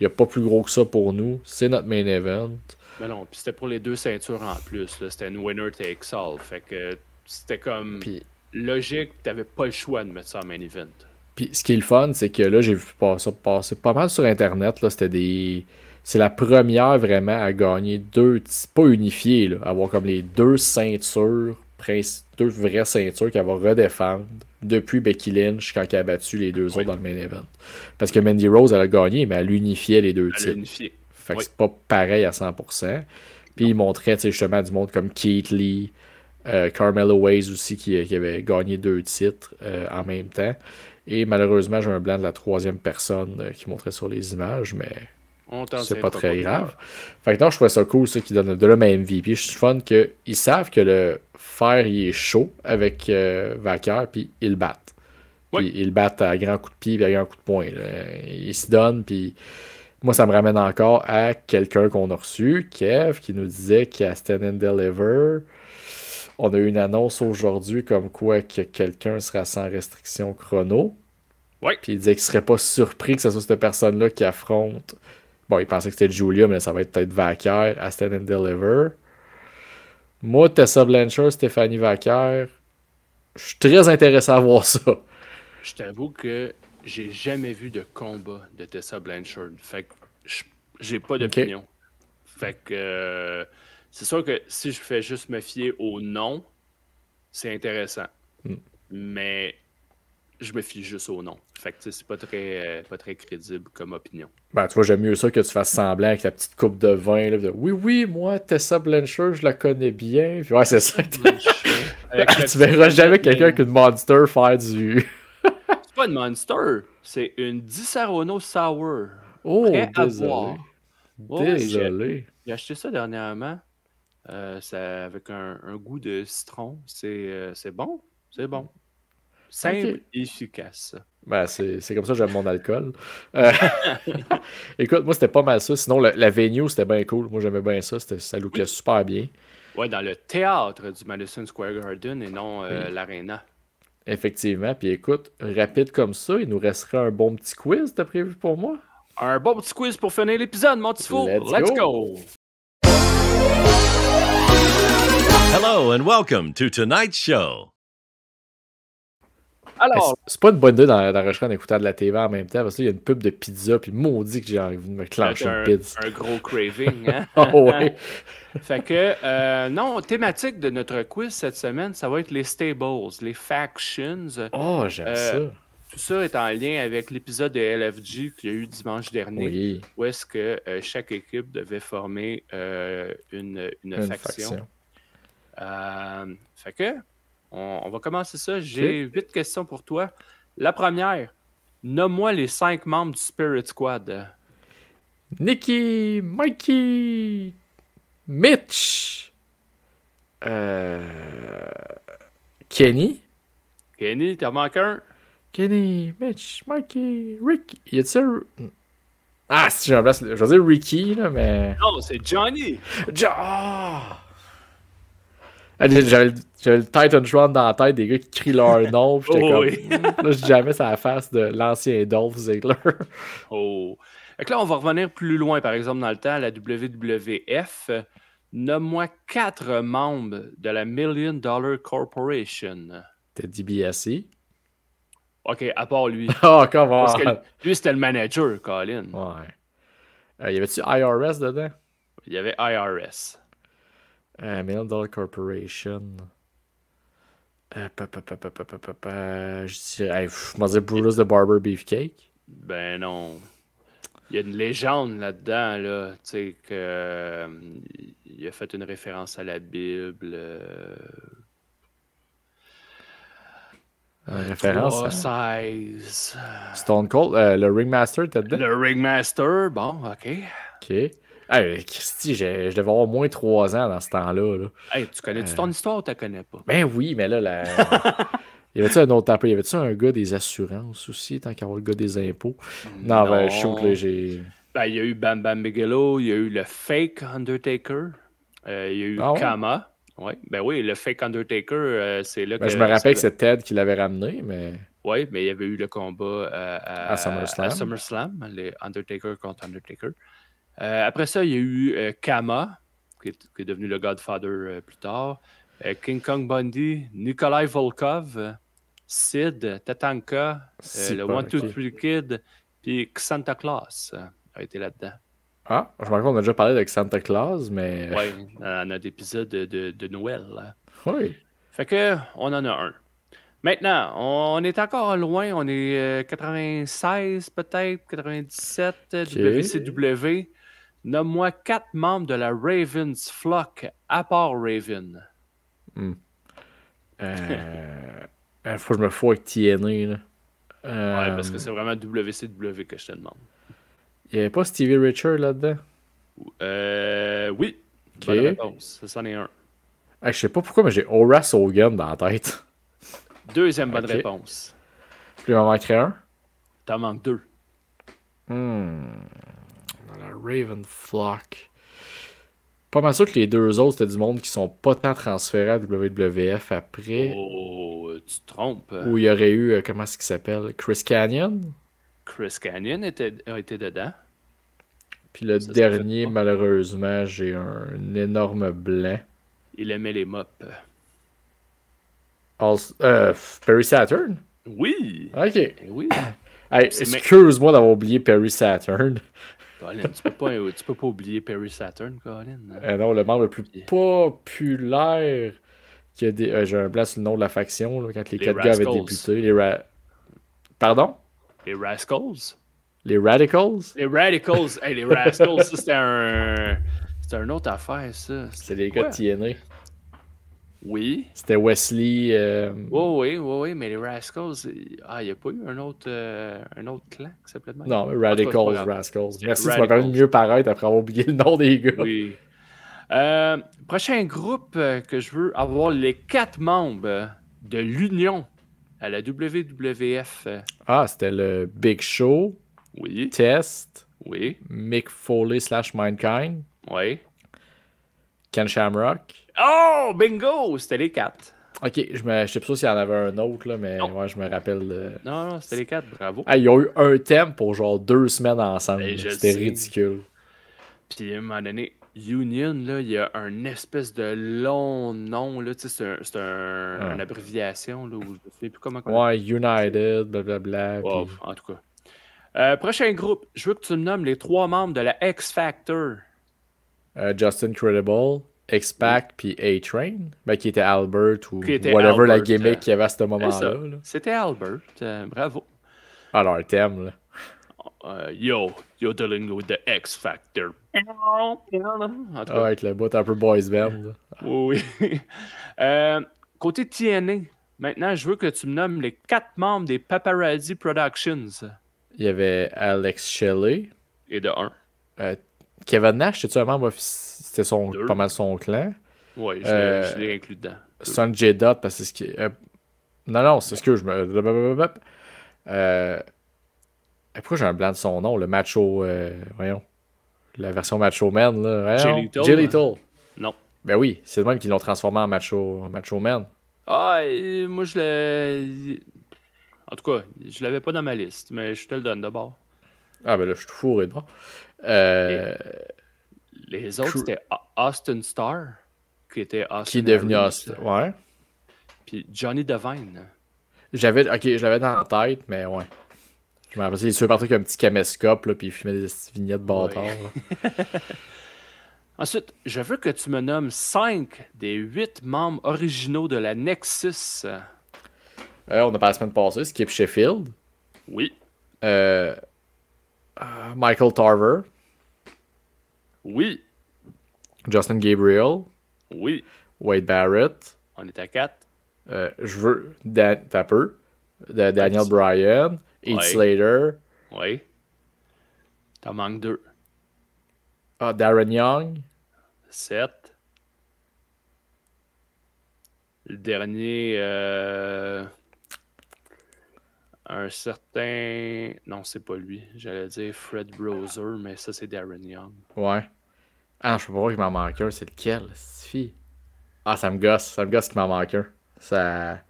Il n'y a pas plus gros que ça pour nous. C'est notre main event. Mais non, puis c'était pour les 2 ceintures en plus. Là. C'était une winner takes all. Fait que c'était comme Puis, logique, t'avais pas le choix de mettre ça en main event. puis ce qui est le fun, c'est que là, j'ai vu ça passer pas mal sur Internet. Là, c'était des. C'est la première vraiment à gagner deux, pas unifiées, là, avoir comme les deux ceintures, deux vraies ceintures qu'elle va redéfendre depuis Becky Lynch quand elle a battu les deux Oui. autres dans le main event. Parce que Mandy Rose, elle a gagné, mais elle unifiait les deux À titres. l'unifier. Fait que Oui. c'est pas pareil à 100%. Puis il montrait justement du monde comme Keith Lee, Carmelo Hayes aussi qui avait gagné 2 titres en même temps. Et malheureusement, j'ai un blanc de la troisième personne qui montrait sur les images, mais On t'en c'est tient pas très plus grave. tard. Fait que non, je trouvais ça cool, ça, qu'ils donnent de là ma MVP. Je suis fun qu'ils savent que le fer, il est chaud avec Vacker, puis ils le battent. Puis Oui. ils le battent à grands coups de pied et à grands coups de poing. Là. Ils se donnent, puis moi, ça me ramène encore à quelqu'un qu'on a reçu, Kev, qui nous disait qu'à Stand and Deliver, on a eu une annonce aujourd'hui comme quoi que quelqu'un sera sans restriction chrono. Oui. Puis il disait qu'il serait pas surpris que ce soit cette personne-là qui affronte. Bon, il pensait que c'était Julia, mais ça va être peut-être Vacker à Stand and Deliver. Moi, Tessa Blanchard, Stéphanie Vacker, je suis très intéressé à voir ça. Je t'avoue que j'ai jamais vu de combat de Tessa Blanchard. Fait que j'ai pas d'opinion. Okay. Fait que c'est sûr que si je fais juste me fier au nom, c'est intéressant. Mais je me fie juste au nom. Fait que c'est pas très crédible comme opinion. Ben, tu vois, j'aime mieux ça que tu fasses semblant avec la petite coupe de vin. Là, oui, moi, Tessa Blanchard, je la connais bien. Puis, ouais, c'est ça. Tu verras jamais quelqu'un avec une Monster faire du. C'est pas une Monster, c'est une Disaronno Sour. Oh, prêt désolé. à boire. Désolé. J'ai acheté ça dernièrement. Ça, avec un goût de citron. C'est bon. C'est bon. Simple et efficace. Ben, c'est comme ça que j'aime mon alcool. Écoute, moi, c'était pas mal ça. Sinon, la venue, c'était bien cool. Moi, j'aimais bien ça. Ça lookait super bien. Ouais, dans le théâtre du Madison Square Garden et non l'Arena. Effectivement. Puis écoute, rapide comme ça, il nous resterait un bon petit quiz, t'as prévu pour moi? Un bon petit quiz pour finir l'épisode, mon petit fou. Let's go! Hello and welcome to tonight's show. Alors, c'est pas une bonne idée d'enregistrer en écoutant de la TV en même temps, parce qu'il y a une pub de pizza, puis maudit que j'ai envie de me clencher une pizza. Un gros craving, hein? Oh, ouais. Fait que, non, thématique de notre quiz cette semaine, ça va être les stables, les factions. Oh, j'aime ça. Tout ça est en lien avec l'épisode de LFG qu'il y a eu dimanche dernier, oui. où est-ce que chaque équipe devait former une faction. Fait que, on va commencer ça. J'ai 8 questions pour toi. La première, nomme-moi les 5 membres du Spirit Squad. Nikki, Mikey, Mitch, Kenny. Kenny, t'en manques un? Kenny, Mitch, Mikey, Ricky. Y a-t-il un... Ah, si j'en place, je vais dire Ricky, là, mais... Non, c'est Johnny. J'avais le Titan Tron dans la tête des gars qui crient leur nom. J'étais comme... Oui. Là, je dis jamais c'est la face de l'ancien Dolph Ziggler. Oh. Fait que là, on va revenir plus loin, par exemple, dans le temps, à la WWF. Nomme-moi 4 membres de la $1 Million Corporation. T'as DiBiase. OK, à part lui. Oh, comment? Parce que lui, c'était le manager, Colin. Ouais. Y avait-tu IRS dedans? Il y avait IRS. $1 Million Corporation. Je dirais... je m'en disais Brutus the Barber Beefcake. Ben non. Il y a une légende là-dedans, là, tu sais, que il a fait une référence à la Bible. Référence 3-16. Stone Cold, le Ringmaster, t'as dedans? Le Ringmaster, bon, OK. OK. Hey, Christy, je devais avoir au moins 3 ans dans ce temps-là. Là. Hey, tu connais-tu ton histoire ou tu la connais pas? Ben oui, mais là, y avait-tu un autre appel? Y avait-tu un gars des assurances aussi, tant qu'à avoir le gars des impôts? Non, ben, shoot, là, j'ai. Ben, il y a eu Bam Bam Bigelow, il y a eu le fake Undertaker, il y a eu Ah ouais? Kama. Ouais. Ben oui, le fake Undertaker, c'est là Ben, que. je me rappelle que c'est Ted qui l'avait ramené, mais. Oui, mais il y avait eu le combat À SummerSlam. à SummerSlam, les Undertaker contre Undertaker. Après ça, il y a eu Kama, qui est devenu le Godfather plus tard. King Kong Bundy, Nikolai Volkov, Sid, Tatanka, le Pas, 1, 2, ok. 3 Kid, puis Santa Claus a été là-dedans. Ah, je me rappelle qu'on a déjà parlé avec Santa Claus, mais. Oui, dans notre épisode de Noël. Là. Oui. Fait que, on en a un. Maintenant, on est encore loin, on est 96 peut-être, 97, WCW. Nomme-moi 4 membres de la Ravens Flock, à part Raven. Faut que je me fous avec TNA. Là. Ouais, parce que c'est vraiment WCW que je te demande. Il n'y avait pas Stevie Richard là-dedans? Oui. Ok. Bonne réponse. Ça, c'en est un. Je sais pas pourquoi, mais j'ai Horace Hogan dans la tête. Deuxième bonne Ok. réponse. Puis il m'en manquerait un. T'en manques 2. Dans la Raven Flock. Pas mal sûr que les deux autres, c'était du monde qui sont pas tant transférés à WWF après. Oh, tu te trompes. Où il y aurait eu, comment est-ce qu'il s'appelle? Chris Canyon. Chris Canyon a été dedans. Puis le Ça dernier, fait pas. malheureusement, j'ai un énorme blanc. Il aimait les mops. Perry Saturn? Oui. Ok. Eh oui. Hey, C'est excuse-moi d'avoir oublié Perry Saturn. Colin, tu peux pas oublier Perry Saturn, Colin. Non, le membre le plus populaire qui a des. J'ai un blanc sur le nom de la faction, là, quand les Les 4 gars avaient Rascals. débuté. Pardon? Les Rascals? Les Radicals? Les Radicals. Hey, les Rascals, ça, c'était une autre affaire, ça. C'est les gars de TNA. Oui. C'était Wesley. Oui, mais les Rascals, il n'y a pas eu un autre clan qui s'appelait de même? Non, En tout cas, Radicals, c'est pas grave. Rascals. C'est Merci, tu m'as permis de Radicals. mieux paraître après avoir oublié le nom des gars. Oui. Prochain groupe que je veux avoir les 4 membres de l'Union à la WWF. Ah, c'était le Big Show, Oui, Test, oui, Mick Foley / Mankind, oui. Ken Shamrock. Oh, bingo! C'était les 4. Ok, je sais pas s'il y en avait un autre, là, mais Non. ouais, je me rappelle. Non, c'était les 4, bravo. Ah, ils ont eu un thème pour genre 2 semaines ensemble. Ben, je C'était sais. ridicule. Puis à un moment donné, Union, là, il y a un espèce de long nom, là, tu sais, c'est une abréviation, là, où je ne sais plus comment. Ouais, United, blablabla. Wow, puis- en tout cas. Prochain groupe, je veux que tu me nommes les 3 membres de la X Factor. Justin Credible, X-Pac, puis A-Train, ben, qui était Albert ou Qui était whatever la Albert, gimmick qu'il y avait à ce C'est moment-là. ça. Là. C'était Albert. Bravo. Alors, thème, là. You're dealing with the X Factor. En tout Ah, cas, avec le bout un peu boys band. là. oui. Côté TNA, maintenant, je veux que tu me nommes les 4 membres des Paparazzi Productions. Il y avait Alex Shelley. Et de 1. Kevin Nash, c'était un membre C'était Deux. pas mal son clan. Oui, je l'ai inclus dedans. Sanjay Dutt, parce que c'est ce qui. Non, c'est ce que je me. Pourquoi j'ai un blanc de son nom? Le Macho. Voyons. La version Macho Man, là. Jay Voyons. Lethal. Jay Lethal. Non. Ben oui, c'est le même qui l'ont transformé en Macho Man. Ah, moi, je l'ai. En tout cas, je l'avais pas dans ma liste, mais je te le donne d'abord. Ah, ben là, je suis tout fourré de bon. Les autres, c'était Austin Starr, qui était Austin Qui est devenu Harris, Austin. Ouais. Puis Johnny Devine. Je l'avais dans la tête, mais ouais. Je me rappelle, il est parti avec un petit caméscope, là, puis il filmait des petites vignettes bâtards. là. Ensuite, je veux que tu me nommes 5 des 8 membres originaux de la Nexus. On a pas la semaine passée, Skip Sheffield. Oui, Michael Tarver. oui, Justin Gabriel. oui. Wade Barrett. On est à 4. Je veux t'as peu. Daniel Bryan. Heath Ouais. Slater. Oui. T'en manques 2. Ah, Darren Young. 7. Le dernier, un certain... Non, c'est pas lui. J'allais dire Fred Browser, mais ça, c'est Darren Young. Ouais. Ah, je sais pas qu'il m'en manque un. C'est lequel, cette fille? Ah, ça me gosse. Ça me gosse qu'il m'en manque un. Ça...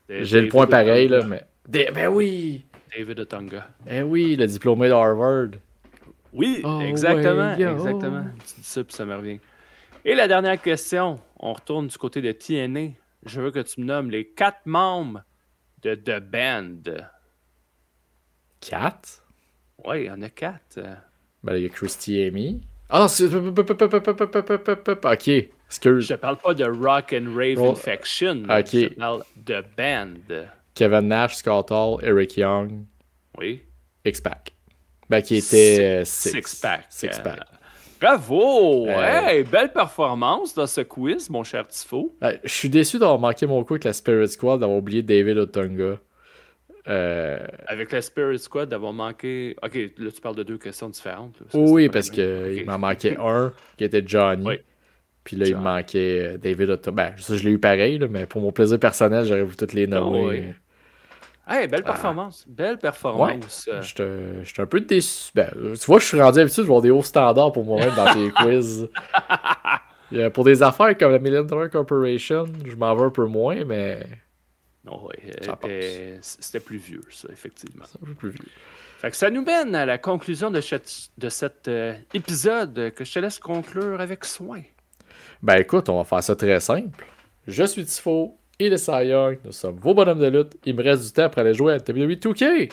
J'ai le point pareil, là, mais... Ben oui! David Otunga. Eh oui, le diplômé d'Harvard. Oui, Oh, exactement. ouais, yo. Exactement. Tu dis ça, puis ça me revient. Et la dernière question. On retourne du côté de TNA. Je veux que tu me nommes les 4 membres de The Band. 4? Oui, il y en a 4. Ben, il y a Christy Amy. Ah non, c'est... Ok, excuse. Je te parle pas de Rock and Rave Oh, Infection. ok. Je te parle de Band. Kevin Nash, Scott Hall, Eric Young, Oui. X-Pac. Ben, qui était Six-Pack. Six-Pack. Bravo! Hey, belle performance dans ce quiz, mon cher Tifo. Je suis déçu d'avoir manqué mon coup avec la Spirit Squad, d'avoir oublié David Otunga. Avec la Spirit Squad, d'avoir manqué... Ok, là, tu parles de 2 questions différentes. Là, Oui, c'était pas parce la même. qu'il Ok. m'en manquait un, qui était Johnny. Oui. Puis là, il me Johnny. manquait David Otunga. Ben, ça, je l'ai eu pareil, là, mais pour mon plaisir personnel, j'aurais voulu toutes les nommer. oui. Hey, belle performance. Belle Ouais, performance. j'étais un peu déçu. Ben, tu vois, je suis rendu habitué de voir des hauts standards pour moi-même dans tes quiz. Pour des affaires comme la Million Dollar Corporation, je m'en veux un peu moins, mais Non, ouais, ça c'était plus vieux, ça, effectivement. c'est un peu plus vieux. Fait que ça nous mène à la conclusion de cet épisode que je te laisse conclure avec soin. Ben écoute, on va faire ça très simple. Je suis Tifo, il est Cy Young, nous sommes vos bonhommes de lutte. Il me reste du temps pour aller jouer à WWE 2K.